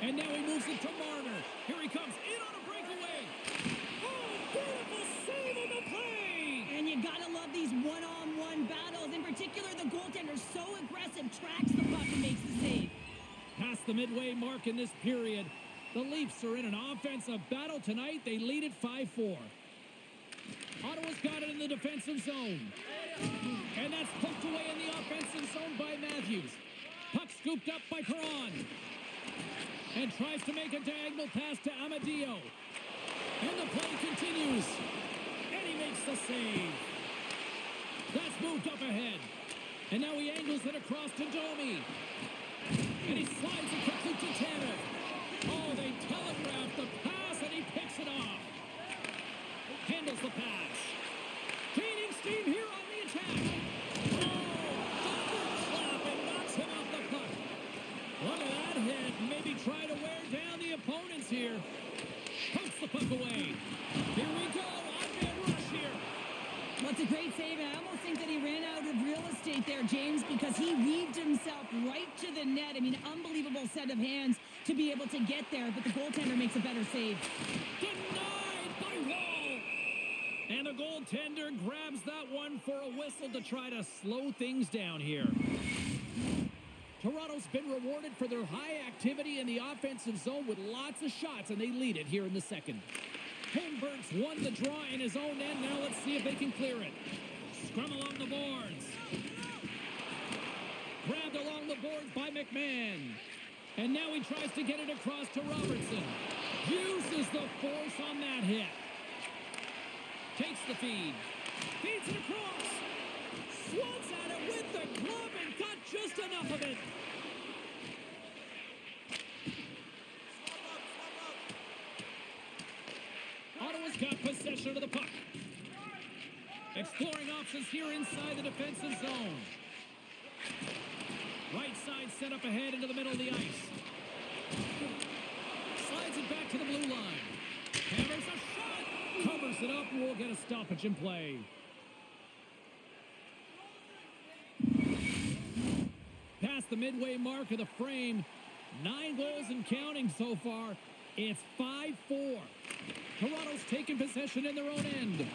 And now he moves it to Marner. Here he comes in on a breakaway. Oh, beautiful save on the play. And you gotta love these one-on-one battles. In particular, the goaltender so aggressive, tracks the puck and makes the save. Past the midway mark in this period, the Leafs are in an offensive battle tonight. They lead at 5-4. Ottawa's got it in the defensive zone. And that's poked away in the offensive zone by Matthews. Puck scooped up by Perron. And tries to make a diagonal pass to Amadio. And the play continues. And he makes the save. That's moved up ahead. And now he angles it across to Domi. And he slides it quickly to Tanner. Oh, they telegraphed the pass, and he picks it off. Handles the pass. Gaining steam here on the attack. Oh, double slap and knocks him off the puck. Look at that hit. Maybe try to wear down the opponents here. Pokes the puck away. Here we go. On-man rush here. Well, it's a great save. I almost think that he ran out of real estate there, James, because he weaved himself right to the net. I mean, unbelievable set of hands to be able to get there, but the goaltender makes a better save. Denied by Wall. And the goaltender grabs that one for a whistle to try to slow things down here. Toronto's been rewarded for their high activity in the offensive zone with lots of shots, and they lead it here in the second. Holmberg's won the draw in his own end. Now let's see if they can clear it. Scrum along the boards. Grabbed along the boards by McMahon. And now he tries to get it across to Robertson. Uses the force on that hit. Takes the feed. Feeds it across. Swats at it with the glove and got just enough of it. Ottawa's got possession of the puck. Exploring options here inside the defensive zone. Right side set up ahead into the middle of the ice. Slides it back to the blue line. Hammers a shot. Covers it up and we'll get a stoppage in play. Past the midway mark of the frame. 9 goals and counting so far. It's 5-4. Toronto's taking possession in their own end.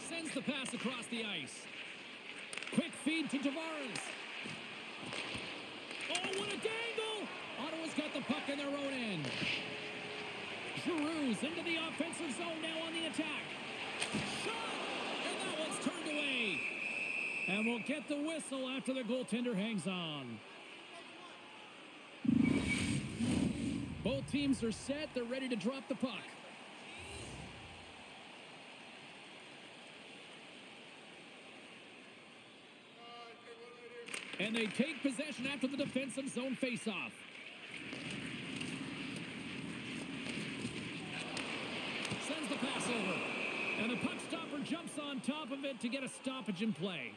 Sends the pass across the ice. Quick feed to Tavares. Oh, what a dangle! Ottawa's got the puck in their own end. Giroux's into the offensive zone now on the attack. Shot! And that one's turned away. And we'll get the whistle after the goaltender hangs on. Both teams are set. They're ready to drop the puck. And they take possession after the defensive zone faceoff. Sends the pass over. And the puck stopper jumps on top of it to get a stoppage in play.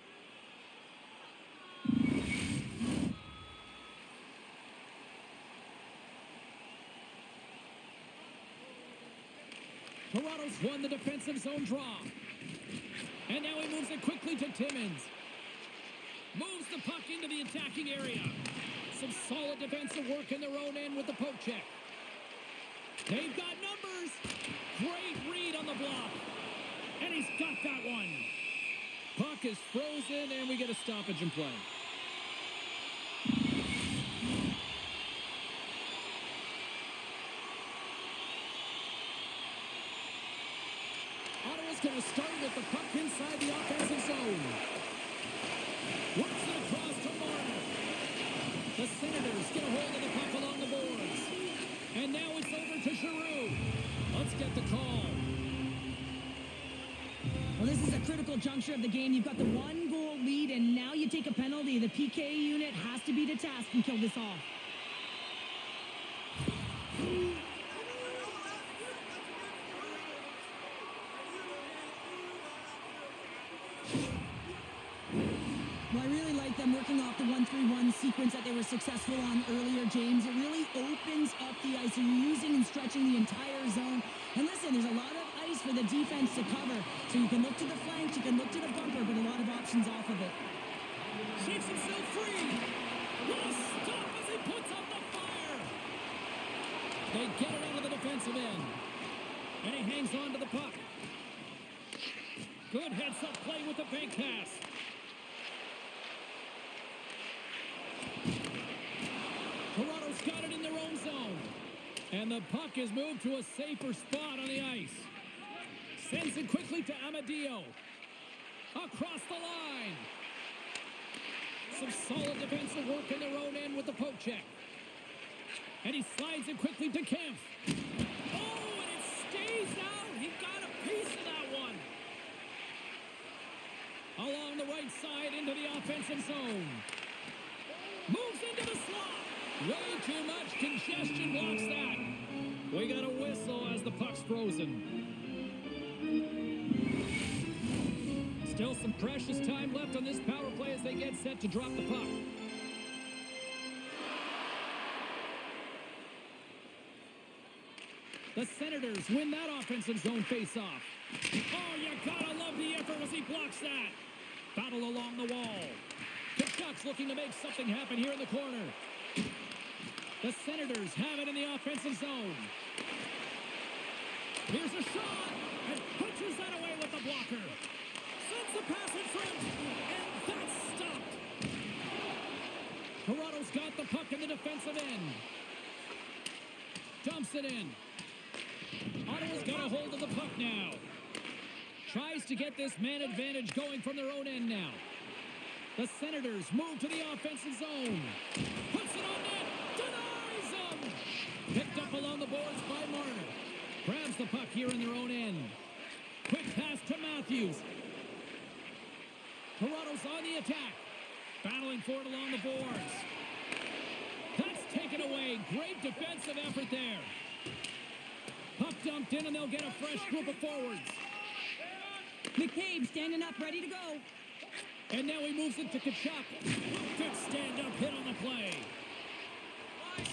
Toronto's won the defensive zone draw. And now he moves it quickly to Timmins. Moves the puck into the attacking area. Some solid defensive work in their own end with the poke check. They've got numbers. Great read on the block. And he's got that one. Puck is frozen and we get a stoppage in play. Ottawa's going to start with the puck inside the offensive zone. Works it across to Marner. The Senators get a hold of the puck along the boards. And now it's over to Giroux. Let's get the call. Well, this is a critical juncture of the game. You've got the 1-goal lead, and now you take a penalty. The PK unit has to be to task and kill this off. Well, I really like them working off the 1-3-1 sequence that they were successful on earlier, James. It really opens up the ice. So you're using and stretching the entire zone. And listen, there's a lot of ice for the defense to cover. So you can look to the flanks, you can look to the bumper, but a lot of options off of it. Shakes himself free. What a stop as he puts up the fire. They get it out of the defensive end. And he hangs on to the puck. Good heads-up play with the bank pass. Toronto's got it in their own zone. And the puck is moved to a safer spot on the ice. Sends it quickly to Amadio. Across the line. Some solid defensive work in their own end with the poke check. And he slides it quickly to Kemp. Oh, and it stays out. He got a piece of that one. Along the right side into the offensive zone. Moves into the slot. Way too much congestion blocks that. We got a whistle as the puck's frozen. Still some precious time left on this power play as they get set to drop the puck. The Senators win that offensive zone face-off. Oh, you gotta love the effort as he blocks that. Battle along the wall. Kachuk's looking to make something happen here in the corner. The Senators have it in the offensive zone. Here's a shot, and punches that away with the blocker. Sends the pass in front, and that's stopped. Toronto's got the puck in the defensive end. Dumps it in. Ottawa's got a hold of the puck now. Tries to get this man advantage going from their own end now. The Senators move to the offensive zone. Puts it on net. Denies them. Picked up along the boards by Marner. Grabs the puck here in their own end. Quick pass to Matthews. Toronto's on the attack. Battling for it along the boards. That's taken away. Great defensive effort there. Puck dumped in, and they'll get a fresh group of forwards. McCabe standing up, ready to go. And now he moves it to Kachuk. Good stand-up hit on the play.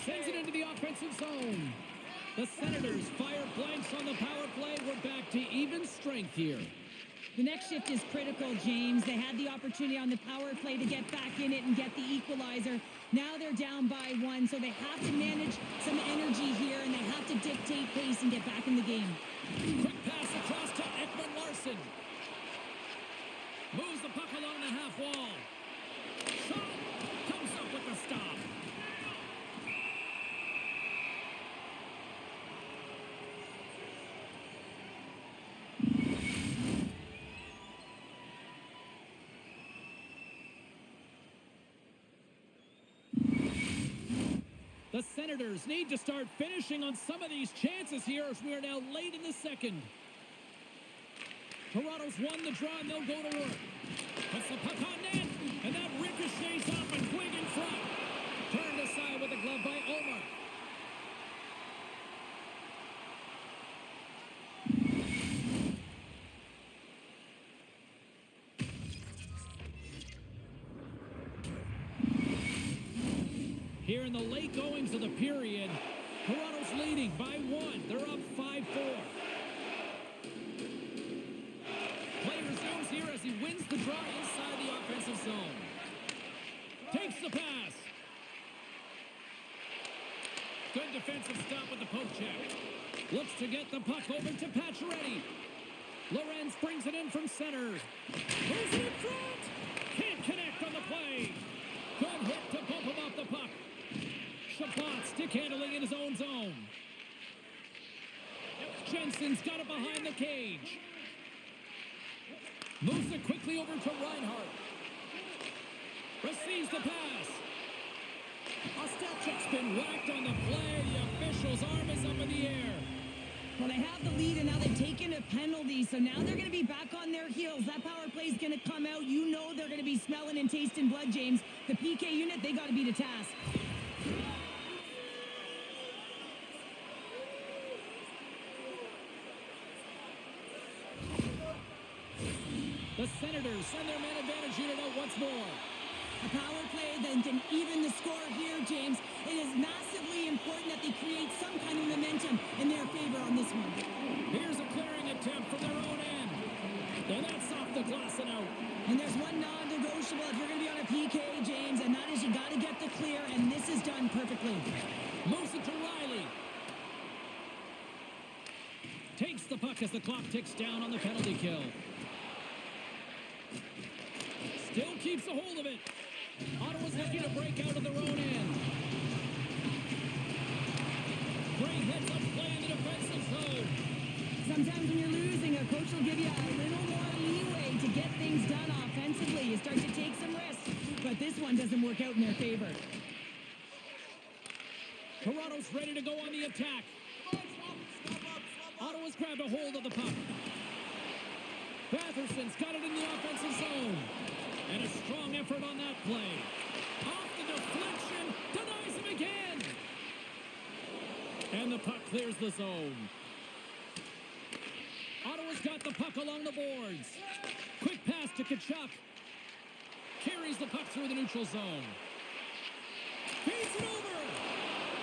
Sends it into the offensive zone. The Senators fire blanks on the power play. We're back to even strength here. The next shift is critical, James. They had the opportunity on the power play to get back in it and get the equalizer. Now they're down by 1, so they have to manage some energy here, and they have to dictate pace and get back in the game. Quick pass across to Ekman Larson. Moves the puck along the half wall. Shot comes up with the stop. The Senators need to start finishing on some of these chances here as we are now late in the second. Toronto's won the draw, and they'll go to work. Puts the puck on net, and that ricochets off and Quinn in front. Turned aside with the glove by Omar. Here in the late goings of the period, Toronto's leading by 1. They're up 5-4. Play resumes here as he wins the draw inside the offensive zone. Takes the pass. Good defensive stop with the poke check. Looks to get the puck over to Pacioretty. Lorenz brings it in from center. Moves it in front. Can't connect on the play. Good hit to bump him off the puck. Chabot stick handling in his own zone. Jensen's got it behind the cage. Moves it quickly over to Reinhart. Receives the pass. Ostapchuk's been whacked on the play. The official's arm is up in the air. Well, they have the lead, and now they've taken a penalty, so now they're going to be back on their heels. That power play is going to come out. You know they're going to be smelling and tasting blood, James. The PK unit, they got to beat a task. The Senators send their man advantage unit out once more. A power play then can even the score here, James. It is massively important that they create some kind of momentum in their favor on this one. Here's a clearing attempt from their own end. And that's off the glass and out. And there's one non-negotiable if you're going to be on a PK, James, and that is you got to get the clear, and this is done perfectly. Moves it to Riley. Takes the puck as the clock ticks down on the penalty kill. Still keeps a hold of it. Ottawa's looking to break out of their own end. Great heads-up play in the defensive zone. Sometimes when you're losing, a coach will give you a little more leeway to get things done offensively. You start to take some risks, but this one doesn't work out in their favor. Toronto's ready to go on the attack. Ottawa's grabbed a hold of the puck. Batherson's got it in the offensive zone. And a strong effort on that play. Off the deflection, denies him again. And the puck clears the zone. Ottawa's got the puck along the boards. Quick pass to Kachuk. Carries the puck through the neutral zone. Feeds it over.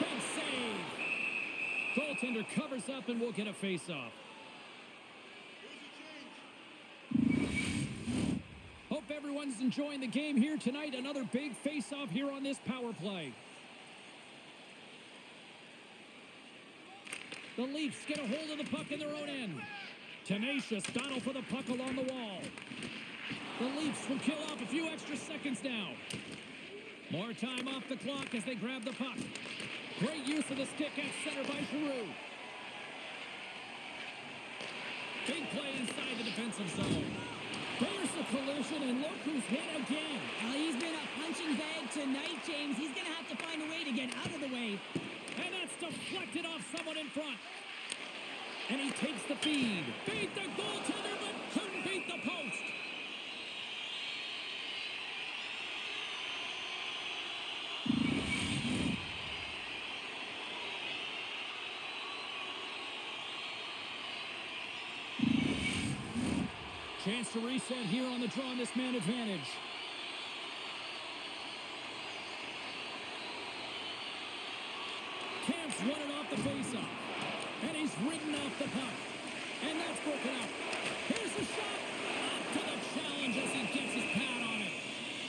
Big save. Goaltender covers up and will get a face-off. Hope everyone's enjoying the game here tonight. Another big face-off here on this power play. The Leafs get a hold of the puck in their own end. Tenacious battle for the puck along the wall. The Leafs will kill off a few extra seconds now. More time off the clock as they grab the puck. Great use of the stick at center by Giroux. Big play inside the defensive zone. There's a collision, and look who's hit again. Well, he's been a punching bag tonight, James. He's going to have to find a way to get out of the way. And that's deflected off someone in front. And he takes the feed. Beat the goaltender, but couldn't beat the post. Chance to reset here on the draw on this man advantage. Camp's running off the faceoff. And he's ridden off the puck. And that's broken up. Here's the shot. Up to the challenge as he gets his pad on it.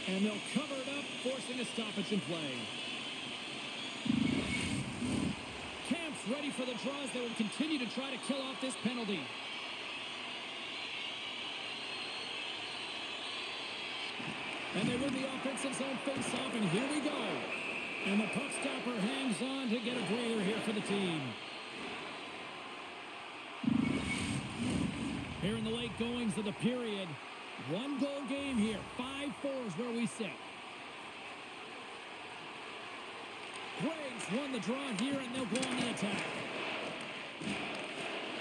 And they'll cover it up, forcing a stoppage in play. Camp's ready for the draws. They will continue to try to kill off this penalty. And they win the offensive zone face-off, and here we go. And the puck stopper hangs on to get a breather here for the team. Here in the late goings of the period, 1-goal game here. 5-4 is where we sit. Greg's won the draw here, and they'll go on the attack.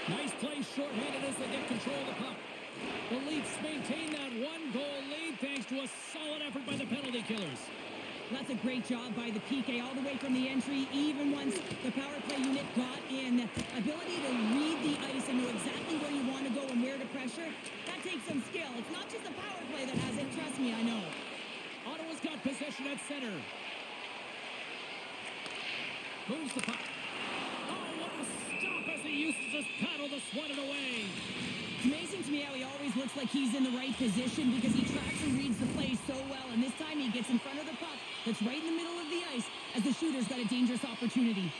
Nice play shorthanded as they get control of the puck. The Leafs maintain that 1-goal lead thanks to a solid effort by the penalty killers. That's a great job by the PK all the way from the entry, even once the power play unit got in. Ability to read the ice and know exactly where you want to go and where to pressure, that takes some skill. It's not just the power play that has it, trust me, I know. Ottawa's got possession at center. Moves the puck. Oh, what a stop as he uses his paddle to swat it away. It's amazing to me how he always looks like he's in the right position because he tracks and reads the play so well. And this time he gets in front of the puck that's right in the middle of the ice as the shooter's got a dangerous opportunity.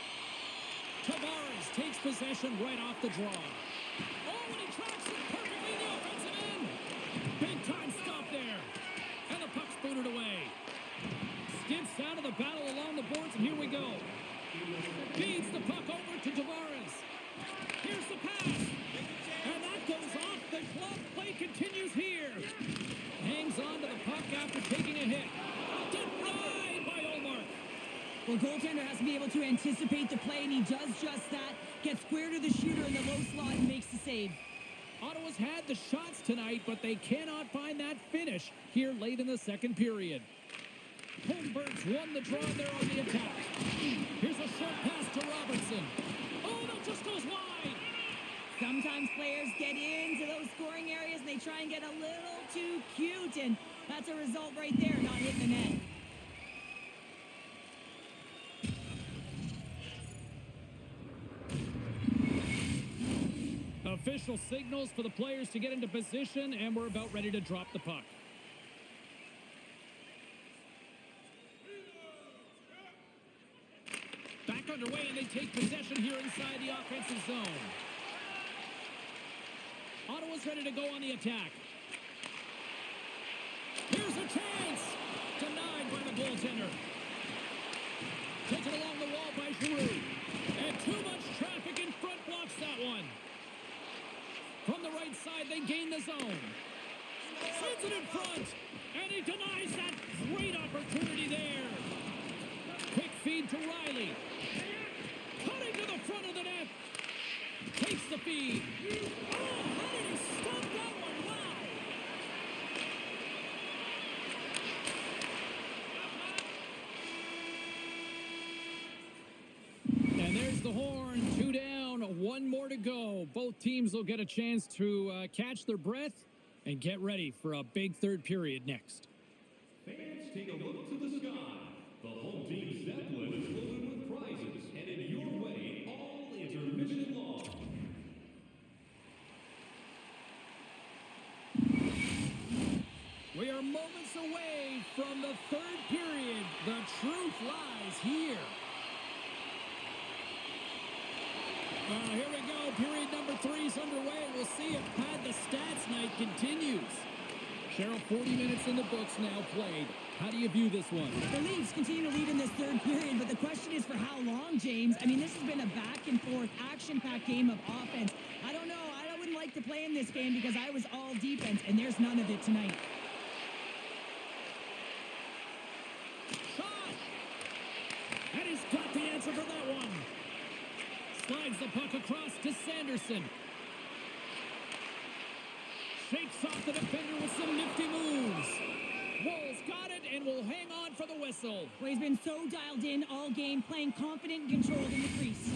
Tavares takes possession right off the draw. Oh, and he tracks it perfectly in the offensive end. Big time stop there. And the puck's booted away. Skids out of the battle along the boards, and here we go. Feeds the puck over to Tavares. Here's the pass. And that goes off the glove. Play continues here. Hangs on to the puck after taking a hit. Denied by Olmark. Well, goaltender has to be able to anticipate the play, and he does just that. Gets square to the shooter in the low slot and makes the save. Ottawa's had the shots tonight, but they cannot find that finish here late in the second period. Holmberg's won the draw there on the attack. Here's a short pass to Robertson. Oh, that just goes wide. Sometimes players get into those scoring areas and they try and get a little too cute, and that's a result right there, not hitting the net. Official signals for the players to get into position, and we're about ready to drop the puck. Back underway, and they take possession here inside the offensive zone. Ottawa's ready to go on the attack. Here's a chance! Denied by the goaltender. Taken along the wall by Giroux. And too much traffic in front blocks that one. From the right side, they gain the zone. Sends it in front. And he denies that great opportunity there. Quick feed to Riley. Cutting to the front of the net. Takes the feed. Oh, how did he stop that one? Wow. And there's the horn. 2 down, 1 more to go. Both teams will get a chance to catch their breath and get ready for a big third period next. Fans, take a look to the sky. The home team Zeppelin is loaded with prizes headed your way all intermission long. We are moments away from the third period. The truth lies here. Here we go. Period number 3 is underway. We'll see if Pad the Stats night continues. Cheryl, 40 minutes in the books now played. How do you view this one? The Leafs continue to lead in this third period, but the question is for how long, James? I mean, this has been a back-and-forth, action-packed game of offense. I don't know. I wouldn't like to play in this game because I was all defense, and there's none of it tonight. Shot! And he's got the answer for that one. Slides the puck across to Sanderson. Shakes off the defender with some nifty moves. Wolves got it and will hang on for the whistle. Well, he's been so dialed in all game, playing confident and controlled in the crease.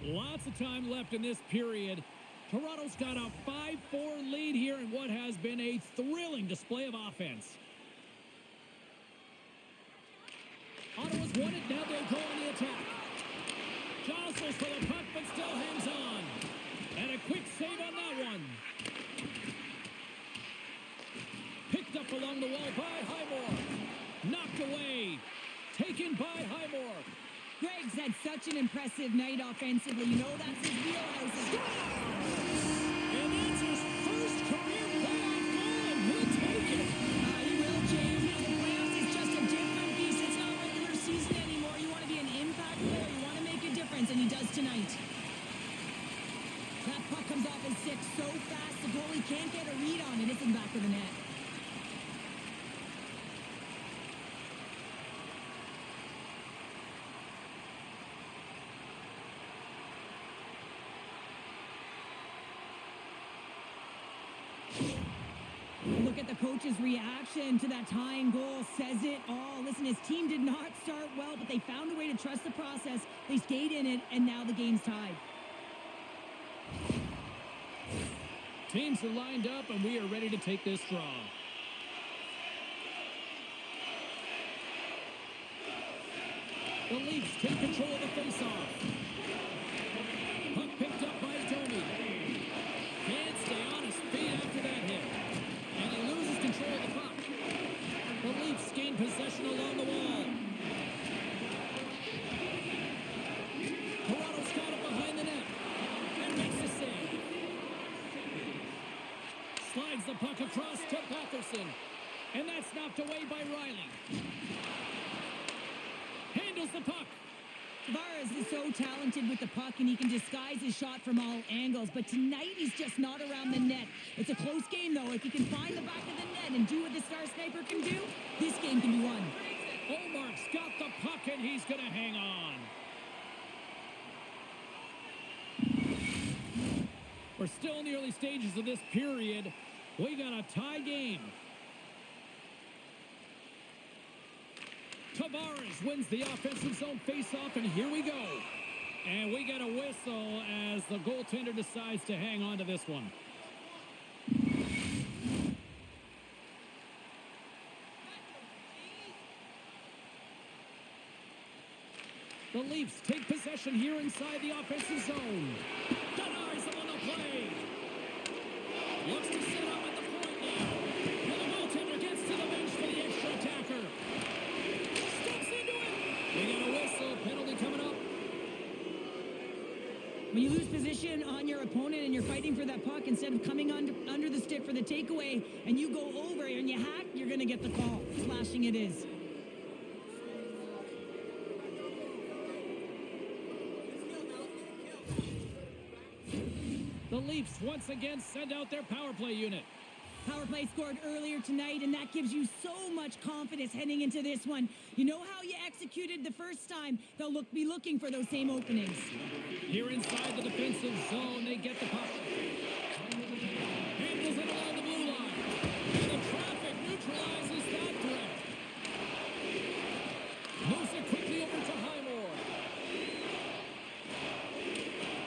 Lots of time left in this period. Toronto's got a 5-4 lead here in what has been a thrilling display of offense. Ottawa's won it, now they'll go on the attack. Jostles for the puck, but still hangs on. And a quick save on that one. Picked up along the wall by Highmore. Knocked away. Taken by Highmore. Greg's had such an impressive night offensively. You know that's his wheelhouse. And that's his first career playoff goal, and he'll take it. He will, James. You know, the playoffs is just a different beast. It's not regular season anymore. You want to be an impact player. You want to make a difference, and he does tonight. That puck comes off his stick so fast, the goalie can't get a read on it. It's in the back of the net. Look at the coach's reaction to that tying goal. Says it all. Listen, his team did not start well, but they found a way to trust the process. They stayed in it, and now the game's tied. Teams are lined up, and we are ready to take this draw. The Leafs take control of the faceoff. Puck picked up by Domi. Can't stay on his feet after that hit. And he loses control of the puck. The Leafs gain possession along the wall. Toronto's got it behind the net. And makes the save. Slides the puck across to Patterson. And that's knocked away by Riley. Handles the puck. Tavares is so talented with the puck, and he can disguise his shot from all angles. But tonight, he's just not around the net. It's a close game, though. If he can find the back of the net and do what the star sniper can do, this game can be won. Olmark's got the puck, and he's going to hang on. We're still in the early stages of this period. We got a tie game. Tavares wins the offensive zone faceoff, and here we go. And we get a whistle as the goaltender decides to hang on to this one. The Leafs take possession here inside the offensive zone. Denies them on the play. Looks to set up at the point now. And the goaltender gets to the bench for the extra attacker. Steps into it. We got a whistle. Penalty coming up. When you lose position on your opponent and you're fighting for that puck, instead of coming under the stick for the takeaway, and you go over and you hack, you're going to get the call. Slashing it is. The Leafs once again send out their power play unit. Power play scored earlier tonight, and that gives you so much confidence heading into this one. You know how you executed the first time. They'll be looking for those same openings. Here inside the defensive zone, they get the puck. Handles it along the blue line. And the traffic neutralizes that threat. Moves it quickly over to Highmore.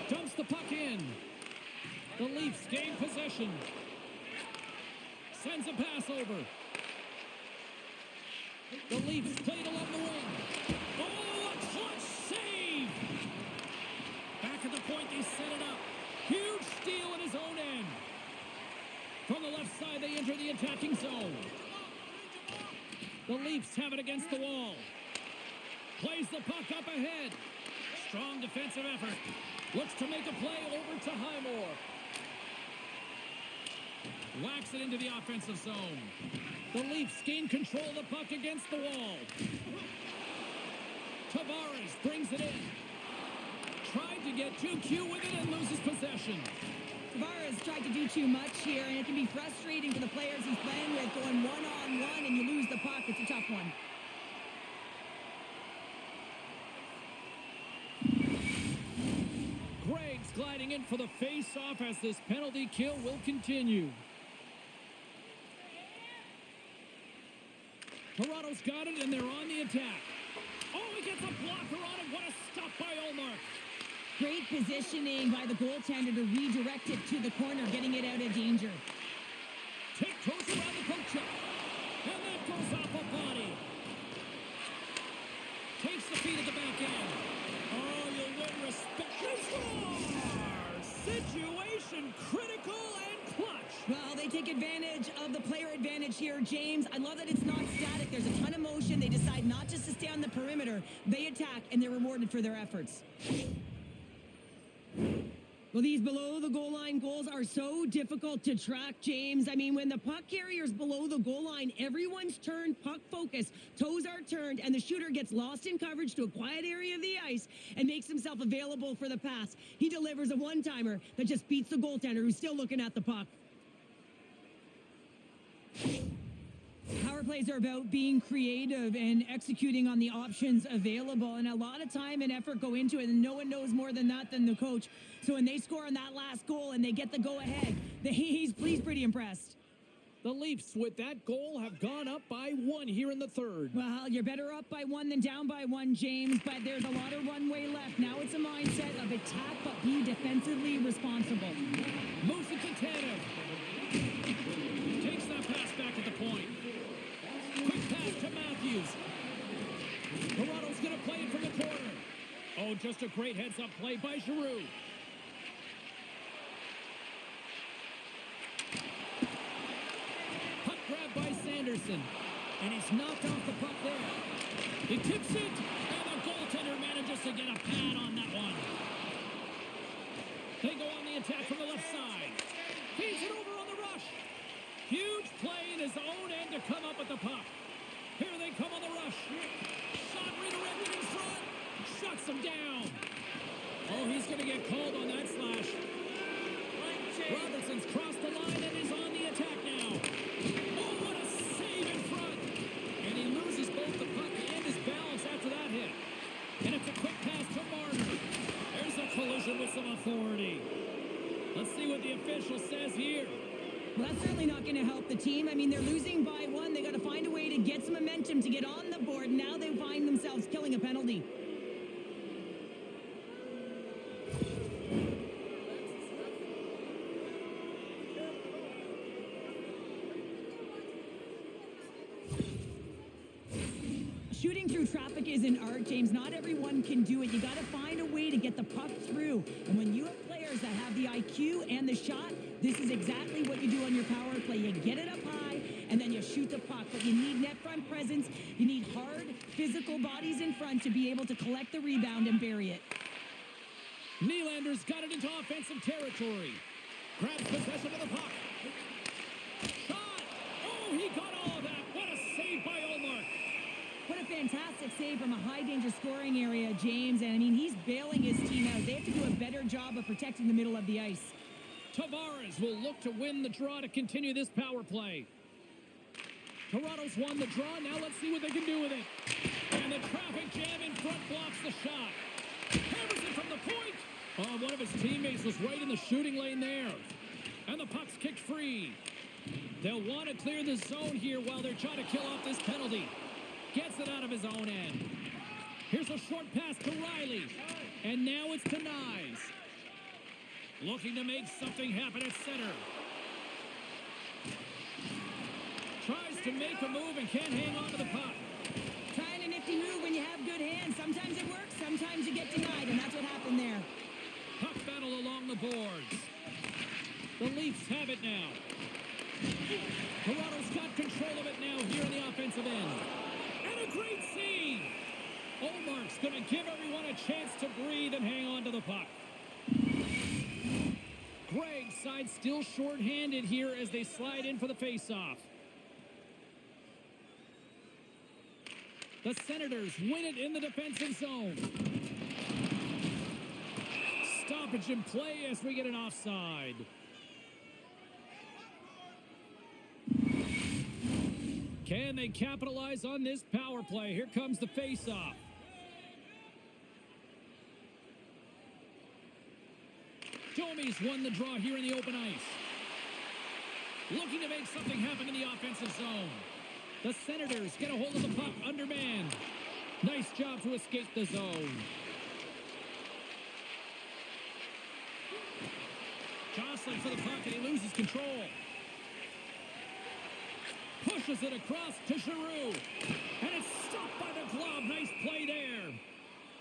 Dumps the puck in. The Leafs gain possession. Sends a pass over. The Leafs played along the wing. Oh, a clutch save! Back at the point, they set it up. Huge steal at his own end. From the left side, they enter the attacking zone. The Leafs have it against the wall. Plays the puck up ahead. Strong defensive effort. Looks to make a play over to Highmore. Whacks it into the offensive zone. The Leafs gain control of the puck against the wall. Tavares brings it in. Tried to get too cute with it and loses possession. Tavares tried to do too much here, and it can be frustrating for the players he's playing with, going one-on-one, and you lose the puck. It's a tough one. Greg's gliding in for the face-off as this penalty kill will continue. Toronto's got it, and they're on the attack. Oh, he gets a blocker on it. What a stop by Ullmark. Great positioning by the goaltender to redirect it to the corner, getting it out of danger. Tiptoes around the poke check. And that goes off a body. Takes the feed at the back end. Oh, you'll win respect. They score! Situation critical and clutch. Well, they take advantage of the player advantage here, James. I love that it's not static. There's a ton of motion. They decide not just to stay on the perimeter. They attack, and they're rewarded for their efforts. Well, these below the goal line goals are so difficult to track, James. I mean, when the puck carrier's below the goal line, everyone's turned puck focus, toes are turned, and the shooter gets lost in coverage to a quiet area of the ice and makes himself available for the pass. He delivers a one-timer that just beats the goaltender who's still looking at the puck. Power plays are about being creative and executing on the options available, and a lot of time and effort go into it, and no one knows more than that than the coach. So when they score on that last goal and they get the go-ahead, he's pretty impressed. The Leafs, with that goal, have gone up by 1 here in the third. Well, you're better up by 1 than down by 1, James, but there's a lot of runway left. Now it's a mindset of attack, but be defensively responsible. Moves it to Tanev. Takes that pass back at the point. Quick pass to Matthews. Toronto's going to play it from the corner. Oh, just a great heads-up play by Giroux. Puck grab by Sanderson. And he's knocked off the puck there. He tips it, and the goaltender manages to get a pad on that one. They go on the attack from the left side. Feeds it over on the rush. Huge play in his own end to come up with the puck. Here they come on the rush. Shot redirected in front. Shuts him down. Oh, he's going to get called on that slash. Robertson's crossed the line and is on the attack now. Oh, what a save in front. And he loses both the puck and his balance after that hit. And it's a quick pass to Marner. There's a collision with some authority. Let's see what the official says here. Well, that's certainly not going to help the team. I mean, they're losing by 1. They got to find a way to get some momentum to get on the board. Now they find themselves killing a penalty. Shooting through traffic is an art, James. Not everyone can do it. You got to find a way to get the puck through. And when you have players that have the IQ and the shot, this is exactly what you do on your power play. You get it up high, and then you shoot the puck. But you need net front presence. You need hard, physical bodies in front to be able to collect the rebound and bury it. Nylander's got it into offensive territory. Grabs possession of the puck. Shot! Oh, he got all of that. What a save by Ullmark. What a fantastic save from a high-danger scoring area, James. And, I mean, he's bailing his team out. They have to do a better job of protecting the middle of the ice. Tavares will look to win the draw to continue this power play. Toronto's won the draw. Now let's see what they can do with it. And the traffic jam in front blocks the shot. Hammers it from the point. Oh, one of his teammates was right in the shooting lane there. And the puck's kicked free. They'll want to clear the zone here while they're trying to kill off this penalty. Gets it out of his own end. Here's a short pass to Riley. And now it's to Nyes. Looking to make something happen at center. Tries to make a move and can't hang on to the puck. Trying a nifty move when you have good hands. Sometimes it works, sometimes you get denied, and that's what happened there. Puck battle along the boards. The Leafs have it now. Toronto's got control of it now here in the offensive end. And a great save. Ullmark's going to give everyone a chance to breathe and hang on to the puck. Gregg's side still short-handed here as they slide in for the face-off. The Senators win it in the defensive zone. Stoppage in play as we get an offside. Can they capitalize on this power play? Here comes the face-off. Domi's won the draw here in the open ice. Looking to make something happen in the offensive zone. The Senators get a hold of the puck undermanned. Nice job to escape the zone. Jostling for the puck, and he loses control. Pushes it across to Giroux. And it's stopped by the glove. Nice play there.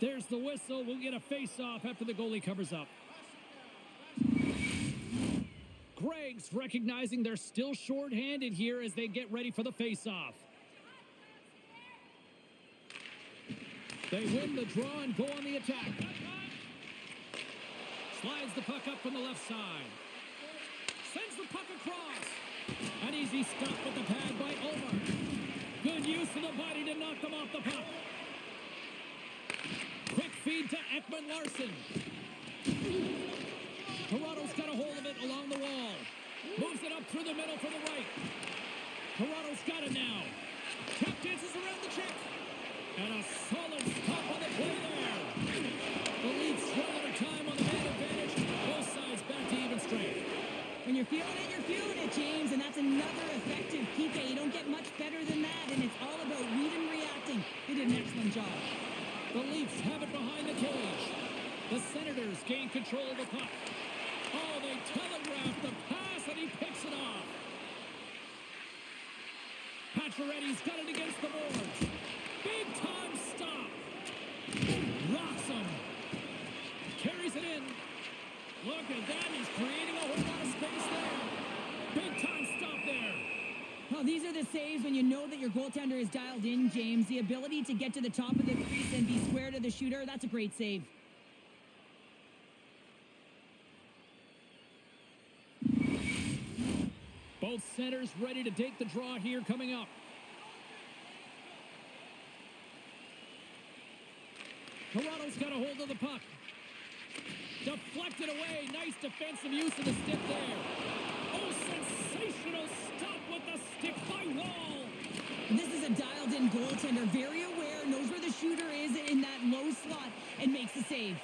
There's the whistle. We'll get a face-off after the goalie covers up. Greg's recognizing they're still short-handed here as they get ready for the face-off. They win the draw and go on the attack. Slides the puck up from the left side. Sends the puck across. An easy stop with the pad by Omar. Good use of the body to knock them off the puck. Quick feed to Ekman Larson. Toronto's got a hold of it along the wall. Moves it up through the middle for the right. Toronto's got it now. Tap dances around the check. And a solid stop on the play there. The Leafs run out of time on the man advantage. Both sides back to even strength. When you're feeling it, James, and that's another effective PK. You don't get much better than that, and it's all about reading and reacting. They did an excellent job. The Leafs have it behind the cage. The Senators gain control of the puck. Oh, they telegraphed the pass, and he picks it off. Pacioretty's got it against the boards. Big time stop. Rocks him. Carries it in. Look at that. He's creating a whole lot of space there. Big time stop there. Well, these are the saves when you know that your goaltender is dialed in, James. The ability to get to the top of the crease and be square to the shooter, that's a great save. Both centers ready to take the draw here coming up. Toronto's got a hold of the puck. Deflected away. Nice defensive use of the stick there. Oh, sensational stop with the stick by Wall. This is a dialed-in goaltender. Very aware, knows where the shooter is in that low slot, and makes the save.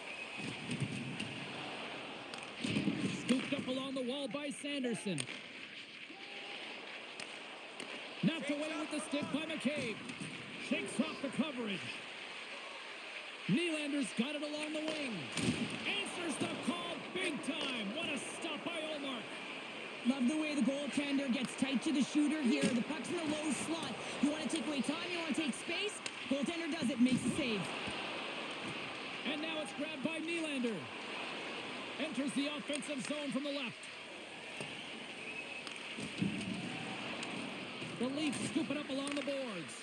Scooped up along the wall by Sanderson. Knocked away with the stick by McCabe. Shakes off the coverage. Nylander's got it along the wing. Answers the call big time. What a stop by Omar. Love the way the goaltender gets tight to the shooter here. The puck's in the low slot. You want to take away time, you want to take space. Goaltender does it, makes the save. And now it's grabbed by Nylander. Enters the offensive zone from the left. The Leafs scoop it up along the boards.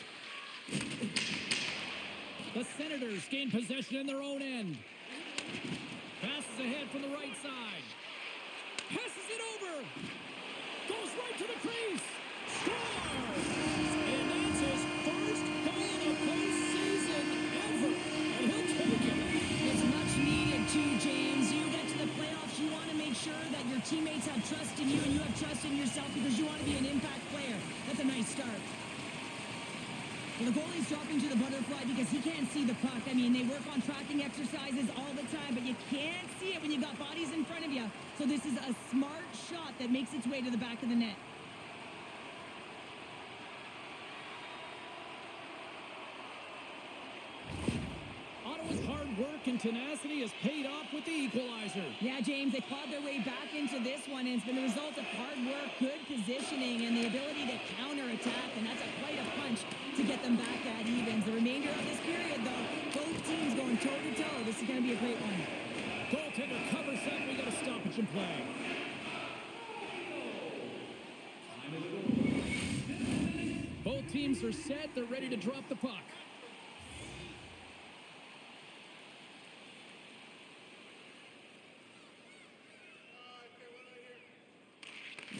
The Senators gain possession in their own end. Passes ahead from the right side. Passes it over. Goes right to the crease. Scores! And that's his first goal in a postseason ever. And he'll take it. It's much needed too, James. You get to the playoffs, you want to make sure that your teammates have trust in you and you have trust in yourself because you want to be an impact player. That's a nice start. Well, the goalie's dropping to the butterfly because he can't see the puck. I mean, they work on tracking exercises all the time, but you can't see it when you got bodies in front of you. So this is a smart shot that makes its way to the back of the net. Ottawa's hard work and tenacity has paid off with the equalizer. Yeah, James, they clawed their way back into this one, and it's been the result of hard work, good positioning, and the ability to counterattack, and that's quite a punch to get them back at evens. The remainder of this period, though, both teams going toe-to-toe. This is going to be a great one. Goaltender covers that. We got a stoppage in play. Both teams are set. They're ready to drop the puck.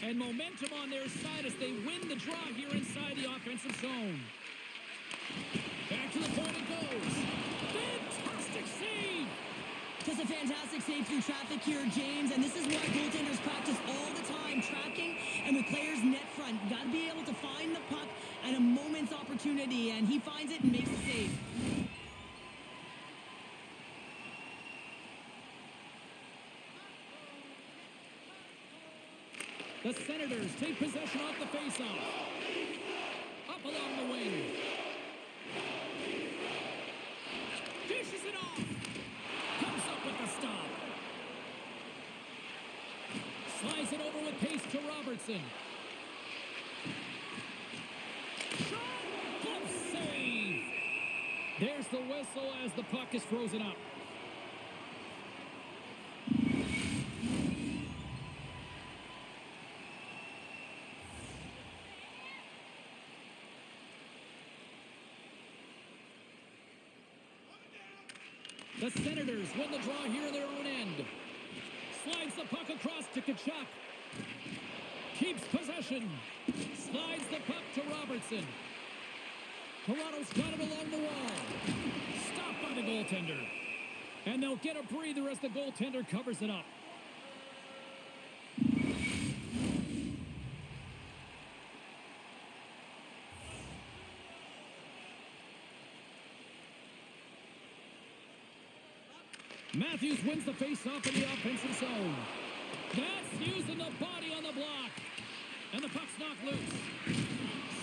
And momentum on their side as they win the draw here inside the offensive zone. Back to the point it goes. Fantastic save! Just a fantastic save through traffic here, James, and this is what goaltenders practice all the time, tracking and with players net front. You got to be able to find the puck at a moment's opportunity, and he finds it and makes the save. The Senators take possession off the faceoff. Up Chop along the wing. Dishes it off. Comes up with the stop. Slides it over with pace to Robertson. Shot! Good save! There's the whistle as the puck is frozen up. The Senators win the draw here in their own end. Slides the puck across to Tkachuk. Keeps possession. Slides the puck to Robertson. Toronto's got it along the wall. Stopped by the goaltender. And they'll get a breather as the goaltender covers it up. Matthews wins the face-off in the offensive zone. That's using the body on the block. And the puck's knocked loose.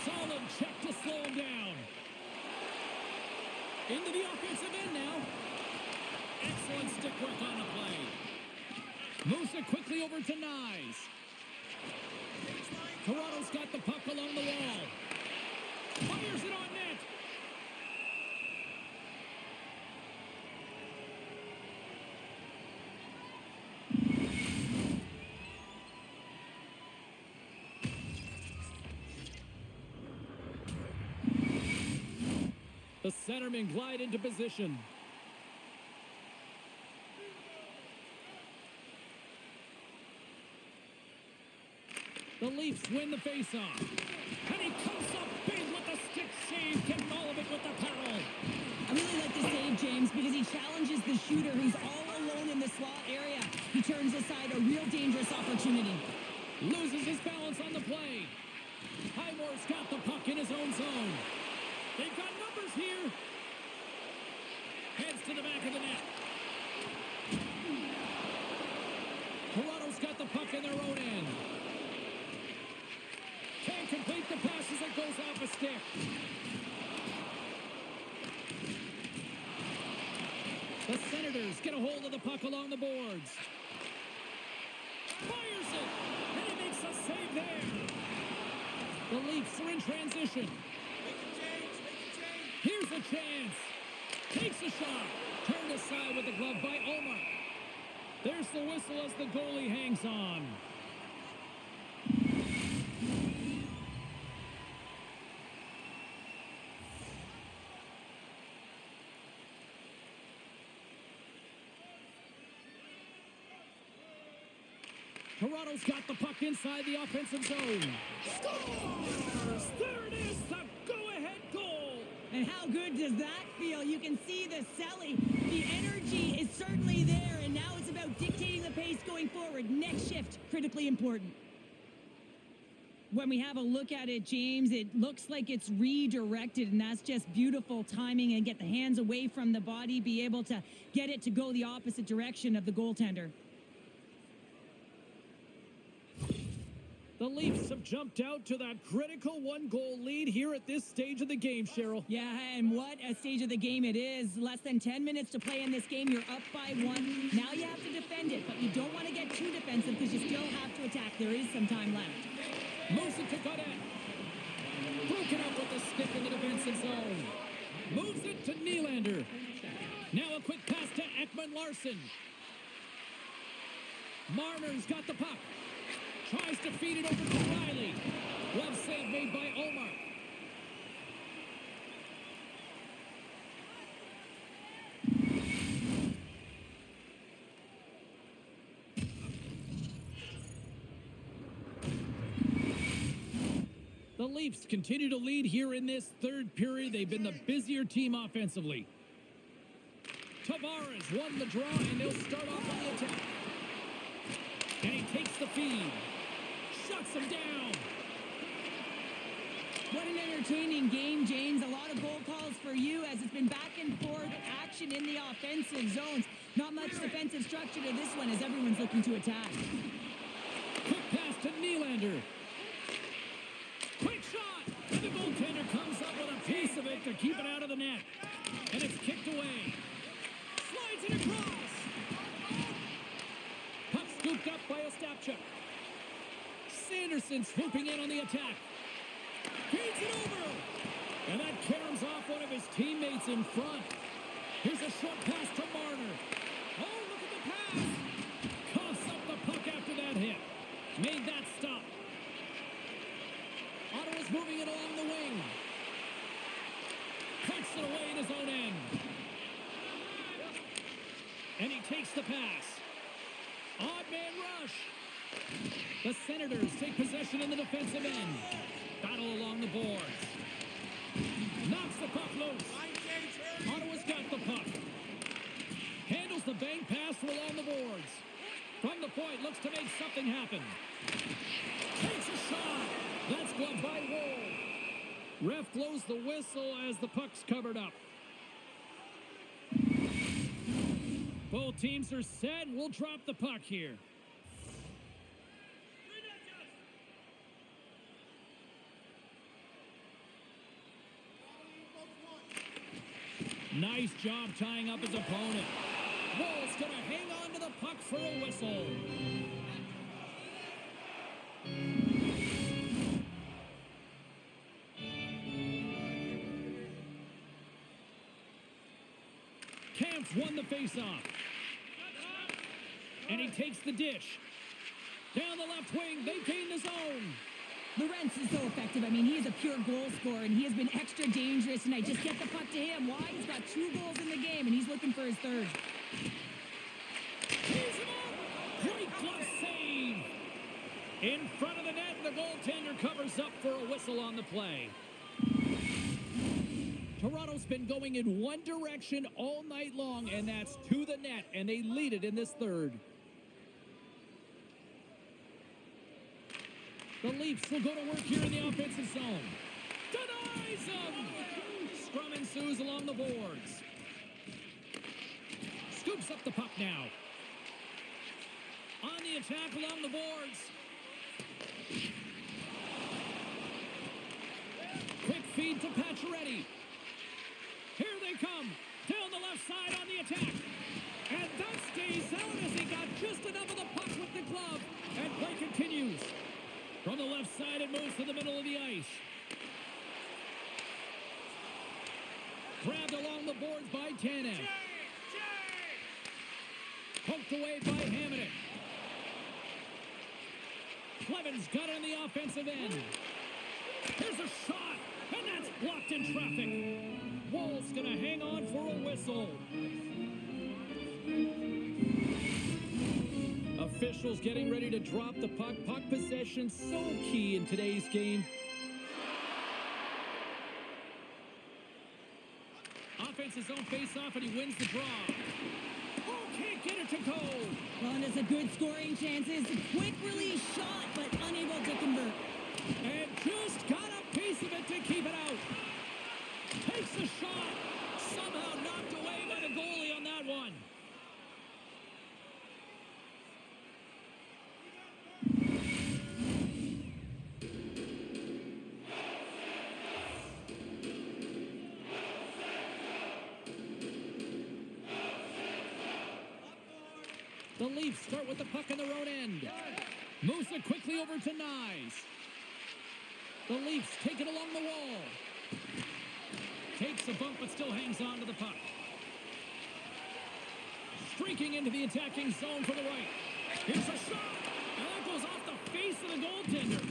Solid check to slow him down. Into the offensive end now. Excellent stick work on the play. Moves it quickly over to Nyes. Toronto's got the puck along the wall. Fires it on net. The centermen glide into position. The Leafs win the faceoff. And he comes up big with the stick save, getting all of it with the paddle. I really like the save, James, because he challenges the shooter who's all alone in the slot area. He turns aside a real dangerous opportunity. Loses his balance on the play. Highmore's got the puck in his own zone. They've got numbers here. Heads to the back of the net. Toronto's got the puck in their own end. Can't complete the pass as it goes off a stick. The Senators get a hold of the puck along the boards. Fires it, and he makes a save there. The Leafs are in transition. Here's a chance. Takes a shot. Turned aside with the glove by Omar. There's the whistle as the goalie hangs on. Toronto's got the puck inside the offensive zone. Scores! There it is, the go-ahead goal! And how good does that feel? You can see the selling. The energy is certainly there, and now it's about dictating the pace going forward. Next shift, critically important. When we have a look at it, James, it looks like it's redirected, and that's just beautiful timing and get the hands away from the body, be able to get it to go the opposite direction of the goaltender. The Leafs have jumped out to that critical one-goal lead here at this stage of the game, Cheryl. Yeah, and what a stage of the game it is. Less than 10 minutes to play in this game. You're up by 1. Now you have to defend it, but you don't want to get too defensive because you still have to attack. There is some time left. Moves it to Godet. Broken up with the stick in the defensive zone. Moves it to Nylander. Now a quick pass to Ekman-Larsson. Marner's got the puck. Tries to feed it over to Riley. Glove save made by Omar. The Leafs continue to lead here in this third period. They've been the busier team offensively. Tavares won the draw, and they'll start off on the attack. And he takes the feed. Shuts him down. What an entertaining game, James. A lot of goal calls for you as it's been back and forth action in the offensive zones. Not much defensive structure to this one as everyone's looking to attack. Quick pass to Nylander. Quick shot. And the goaltender keep it out of the net. And it's kicked away. Slides it across. Puck scooped up by Ostapchuk. Sanderson swooping in on the attack. Feeds it over. And that caroms off one of his teammates in front. Here's a short pass to Marner. Oh, look at the pass. Coughs up the puck after that hit. Made that stop. Ottawa's moving it along the wing. Puts it away in his own end. And he takes the pass. Odd man rush. The Senators take possession in the defensive end. Battle along the boards. Knocks the puck loose. Ottawa's got the puck. Handles the bank pass from along the boards. From the point, looks to make something happen. Takes a shot. That's gloved by Woll. Ref blows the whistle as the puck's covered up. Both teams are set. We'll drop the puck here. Nice job tying up his opponent. Woll's going to hang on to the puck for a whistle. Kampf won the faceoff. And he takes the dish. Down the left wing, they gain the zone. Lorentz is so effective. I mean, he is a pure goal scorer, and he has been extra dangerous, and I just get the puck to him. Why? He's got 2 goals in the game, and he's looking for his third. Tees him up. Great glove save. In front of the net, the goaltender covers up for a whistle on the play. Toronto's been going in one direction all night long, and that's to the net, and they lead it in this third. The Leafs will go to work here in the offensive zone. Denies them! Scrum ensues along the boards. Scoops up the puck now. On the attack along the boards. Quick feed to Pacioretty. Here they come. Down the left side on the attack. And that stays out as he got just enough of the puck with the glove. And play continues. From the left side, it moves to the middle of the ice. Grabbed along the boards by Tanev. Poked away by Hamonic. Cleven's got it on the offensive end. Here's a shot, and that's blocked in traffic. Woll's going to hang on for a whistle. Officials getting ready to drop the puck. Puck possession so key in today's game. Offense's own face-off, and he wins the draw. Oh, can't get it to go. Well, and it's a good scoring chances. A quick release shot, but unable to convert. And just got a piece of it to keep it out. Takes the shot. Somehow knocked away by the goalie on that one. The Leafs start with the puck in their own end. Moves it quickly over to Nyes. The Leafs take it along the wall. Takes a bump but still hangs on to the puck. Streaking into the attacking zone for the right. Here's a shot. And that goes off the face of the goaltender.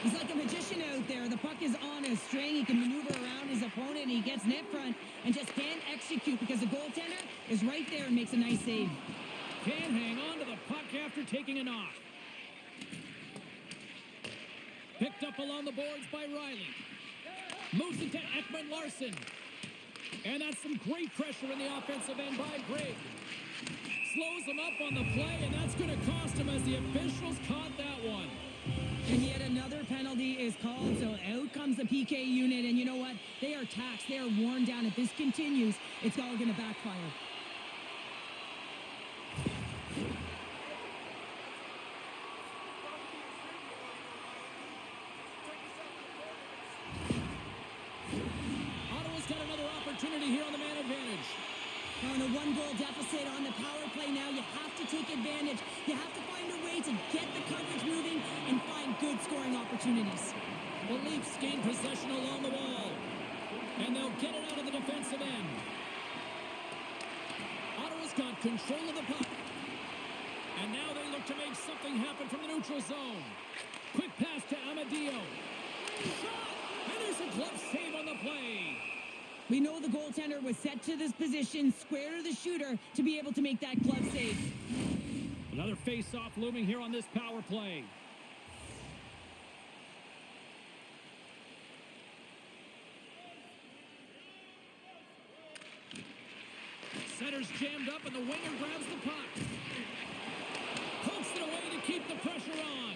He's like a magician out there. The puck is on a string. He can maneuver around his opponent. He gets net front and just can't execute because the goaltender is right there and makes a nice save. Can't hang on to the puck after taking a knock. Picked up along the boards by Riley. Moves it to Ekman Larson. And that's some great pressure in the offensive end by Grigg. Slows him up on the play, and that's going to cost him as the officials caught that one. And yet another penalty is called, so out comes the PK unit. And you know what? They are taxed. They are worn down. If this continues, it's all going to backfire. Ottawa's got opportunity here on the man advantage. On a one-goal deficit on the power play now, you have to take advantage. You have to find a way to get the coverage moving and find good scoring opportunities. The Leafs gain possession along the wall. And they'll get it out of the defensive end. Ottawa's got control of the puck. And now they look to make something happen from the neutral zone. Quick pass to Amadio. Shot! And there's a glove save on the play. We know the goaltender was set to this position, square to the shooter, to be able to make that glove save. Another face-off looming here on this power play. Center's jammed up and the winger grabs the puck. Pokes it away to keep the pressure on.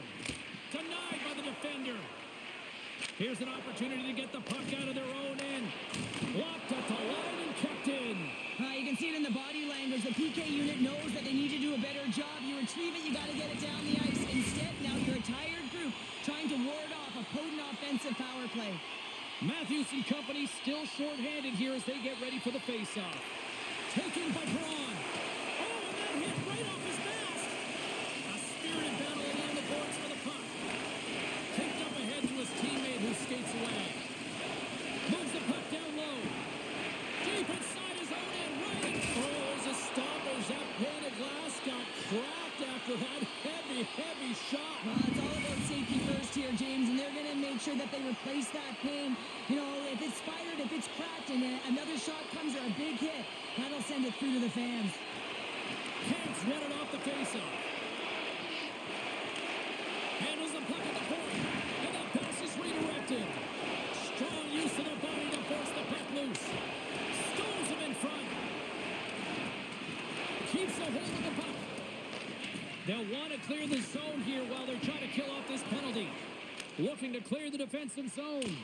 Denied by the defender. Here's an opportunity to get the puck out of their own end. Blocked at the line and kept in. You can see it in the body language. The PK unit knows that they need to do a better job. You retrieve it, you got to get it down the ice. Instead, now you're a tired group trying to ward off a potent offensive power play. Matthews and company still shorthanded here as they get ready for the faceoff. Taken by Braun. Oh, and that hit right off his mask. A spirited battle along the boards for the puck. Kicked up ahead to his teammate who skates away. Moves the puck down low. Deep inside his own end, right. Oh, there's a stoppage. That pane of glass got cracked after that heavy shot. Well, it's all about safety first here, James, and they're going to make sure that they replace that pane. You know, if it's fired, if it's cracked, and another shot comes or a big hit, that'll send it through to the fans. Kent's running off the faceoff. Handles the puck at the point, and that pass is redirected. Strong use of the body to force the puck loose. Stones him in front. Keeps a hold of the puck. They'll want to clear the zone here while they're trying to kill off this penalty. Looking to clear the defensive zone.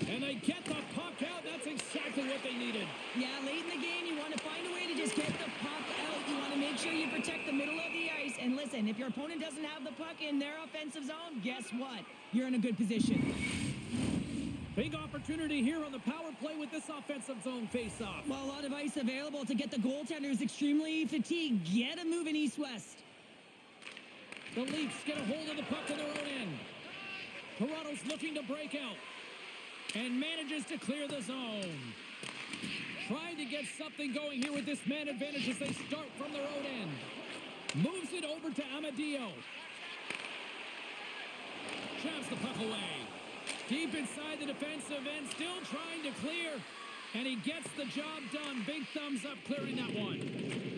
And they get the puck out. That's exactly what they needed. Yeah, late in the game, you want to find a way to just get the puck out. You want to make sure you protect the middle of the ice. And listen, if your opponent doesn't have the puck in their offensive zone, guess what? You're in a good position. Big opportunity here on the power play with this offensive zone faceoff. Well, a lot of ice available to get the goaltenders extremely fatigued. Get them moving east-west. The Leafs get a hold of the puck in their own end. Toronto's looking to break out. And manages to clear the zone. Trying to get something going here with this man advantage as they start from their own end. Moves it over to Amadio. Jabs the puck away. Deep inside the defensive end, still trying to clear. And he gets the job done. Big thumbs up clearing that one.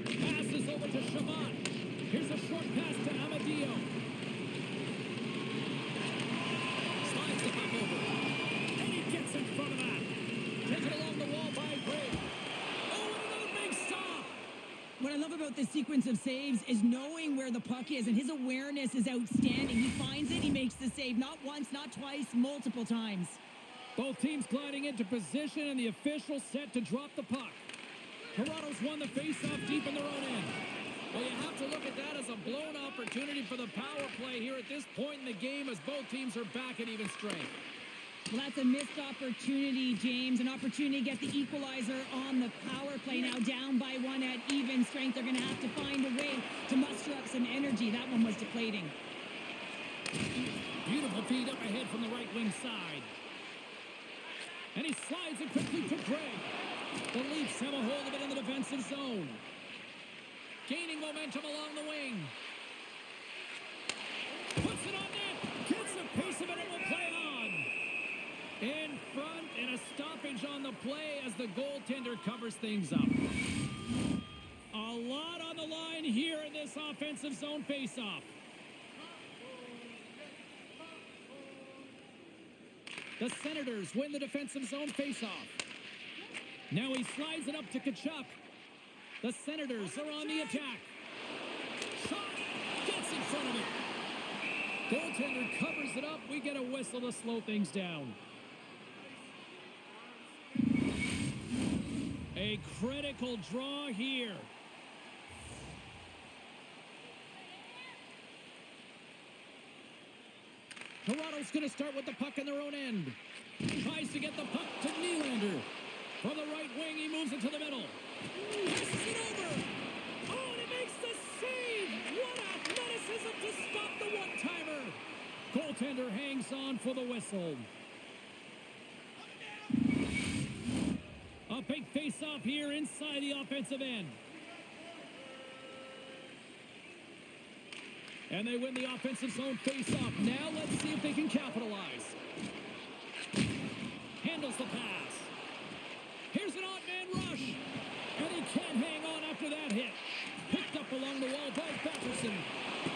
Passes over to Shabbat. Here's a short pass to Amadio. Slides the puck over. Gets in front of that. Taken along the wall by Gray. Oh, and another big stop. What I love about this sequence of saves is knowing where the puck is, and his awareness is outstanding. He finds it, he makes the save. Not once, not twice, multiple times. Both teams gliding into position, and the official set to drop the puck. Toronto's won the faceoff deep in their own end. Well, you have to look at that as a blown opportunity for the power play here at this point in the game as both teams are back at even strength. Well, that's a missed opportunity, James. An opportunity to get the equalizer on the power play. Now down by one at even strength. They're going to have to find a way to muster up some energy. That one was deflating. Beautiful feed up ahead from the right wing side. And he slides it quickly to Gray. The Leafs have a hold of it in the defensive zone. Gaining momentum along the wing. Puts it on net. Gets the pace of it and will play on. In front, and a stoppage on the play as the goaltender covers things up. A lot on the line here in this offensive zone faceoff. The Senators win the defensive zone faceoff. Now he slides it up to Tkachuk. The Senators are on the attack. Shot! Gets in front of it. Goaltender covers it up. We get a whistle to slow things down. A critical draw here. Toronto's going to start with the puck in their own end. Tries to get the puck to Nylander. From the right wing, he moves it to the middle. Passes it over. Oh, and he makes the save. What athleticism to stop the one-timer. Goaltender hangs on for the whistle. A big face-off here inside the offensive end. And they win the offensive zone face-off. Now let's see if they can capitalize. Handles the pass. Here's an odd man rush. And he can't hang on after that hit. Picked up along the wall by Patterson.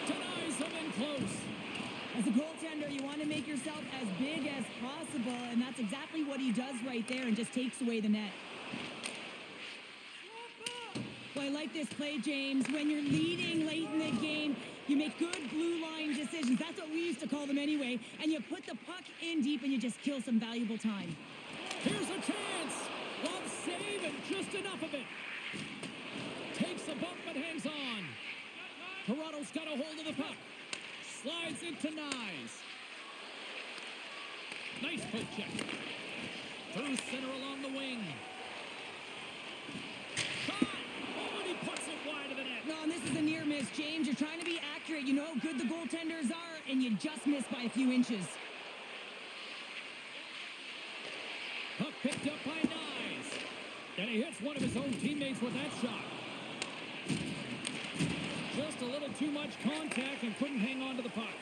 Denies him in close. As a goaltender, you want to make yourself as big as possible, and that's exactly what he does right there and just takes away the net. Well, I like this play, James. When you're leading late in the game, you make good blue line decisions. That's what we used to call them anyway. And you put the puck in deep and you just kill some valuable time. Here's a chance. Love save and just enough of it. Takes a bump but hangs on. Toronto's got a hold of the puck. Slides into Nyes. Nice poke check. Through center along the wing. Shot! Oh, and he puts it wide of the net. No, and this is a near miss, James. You're trying to be accurate. You know how good the goaltenders are, and you just miss by a few inches. Puck picked up by Nyes. And he hits one of his own teammates with that shot. Just a little too much contact and couldn't hang on to the puck.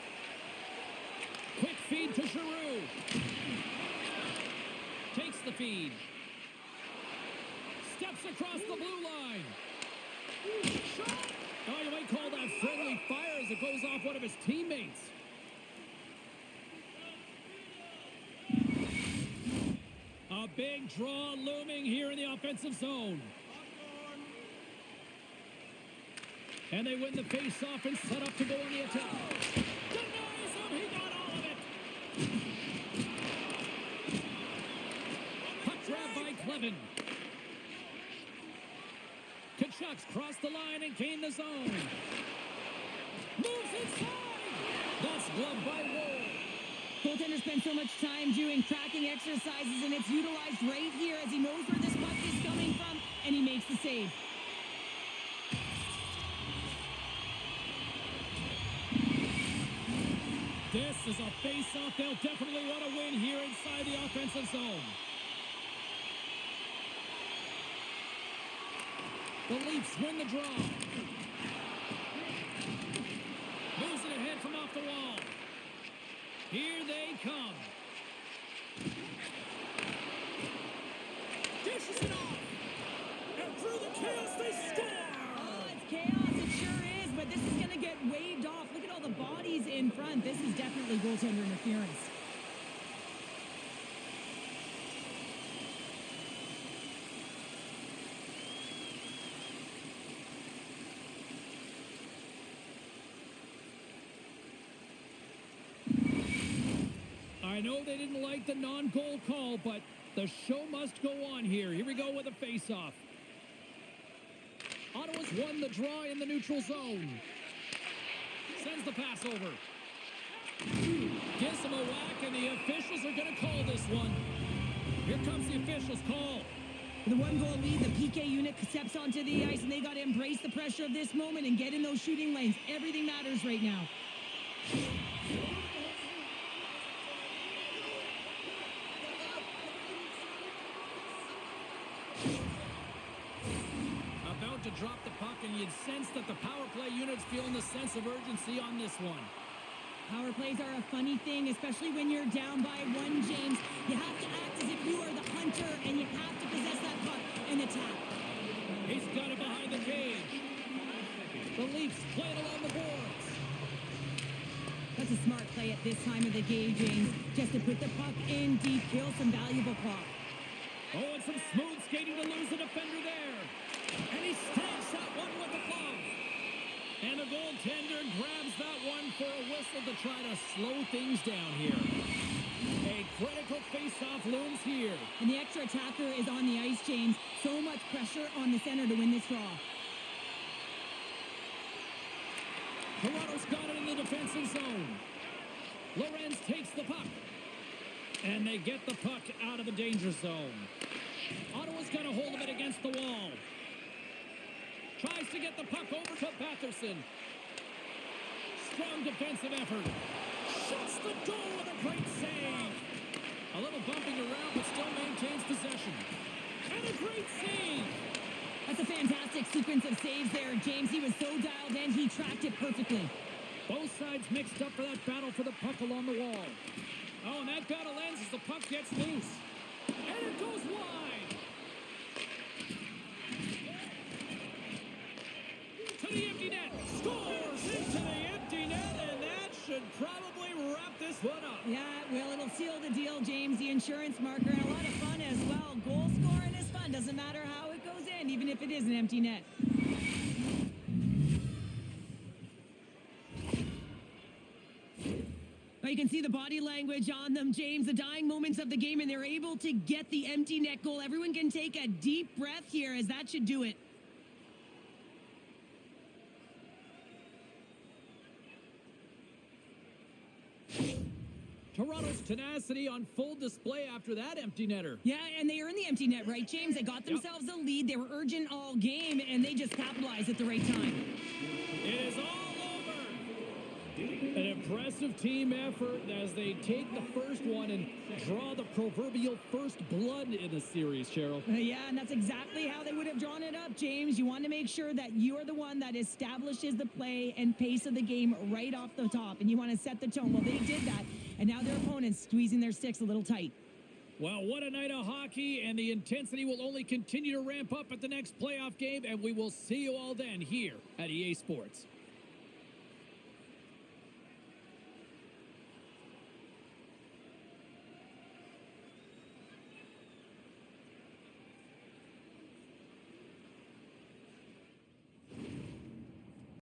Quick feed to Giroux. Takes the feed. Steps across the blue line. Shot! Oh, you might call that friendly fire as it goes off one of his teammates. A big draw looming here in the offensive zone. And they win the face-off and set up to go on the attack. Denies him. He got all of it. Puck grab by Clevin. Kachuk's crossed the line and gained the zone. Moves inside. That's gloved by Wool. Goaltenders spend so much time doing tracking exercises, and it's utilized right here as he knows where this puck is coming from, and he makes the save. This is a face-off they'll definitely want to win here inside the offensive zone. The Leafs win the draw. Moves it ahead from off the wall. Here they come. Dishes it off. And through the chaos they score. Oh, it's chaos. It sure is, but this is going to get waved off. Look at all the bodies in front. This is definitely goaltender interference. I know they didn't like the non-goal call, but the show must go on here. Here we go with a face-off. Ottawa's won the draw in the neutral zone. Sends the pass over. Gives him a whack, and the officials are going to call this one. Here comes the officials' call. The one-goal lead, the PK unit steps onto the ice, and they got to embrace the pressure of this moment and get in those shooting lanes. Everything matters right now. About to drop the puck, and you'd sense that the power play unit's feeling the sense of urgency on this one. Power plays are a funny thing, especially when you're down by one, James. You have to act as if you are the hunter, and you have to possess that puck and attack. He's got it behind the cage. The Leafs play it along the boards. That's a smart play at this time of the game, James. Just to put the puck in deep, kill some valuable puck. Oh, and some smooth skating to lose the defender there. And he stabs that one with the glove. And the goaltender grabs that one for a whistle to try to slow things down here. A critical face-off looms here. And the extra attacker is on the ice, James. So much pressure on the center to win this draw. Toronto's got it in the defensive zone. Lorenz takes the puck. And they get the puck out of the danger zone. Ottawa's got a hold of it against the wall. Tries to get the puck over to Batherson. Strong defensive effort. Shuts the goal with a great save. A little bumping around, but still maintains possession. And a great save. That's a fantastic sequence of saves there, James. He was so dialed in, he tracked it perfectly. Both sides mixed up for that battle for the puck along the wall. Oh, and that battle ends as the puck gets loose. And it goes wide. To the empty net. Scores into the empty net, and that should probably wrap this one up. Yeah, well, it'll seal the deal, James. The insurance marker, and a lot of fun as well. Goal scoring is fun. Doesn't matter how it goes in, even if it is an empty net. But you can see the body language on them, James, the dying moments of the game, and they're able to get the empty net goal. Everyone can take a deep breath here, as that should do it. Toronto's tenacity on full display after that empty netter. Yeah, and they earned the empty net, right, James? They got themselves a lead. They were urgent all game, and they just capitalized at the right time. It is all over. An impressive team effort as they take the first one and draw the proverbial first blood in the series, Cheryl. Yeah, and that's exactly how they would have drawn it up, James. You want to make sure that you're the one that establishes the play and pace of the game right off the top, and you want to set the tone. Well, they did that, and now their opponent's squeezing their sticks a little tight. Well, what a night of hockey, and the intensity will only continue to ramp up at the next playoff game, and we will see you all then here at EA Sports.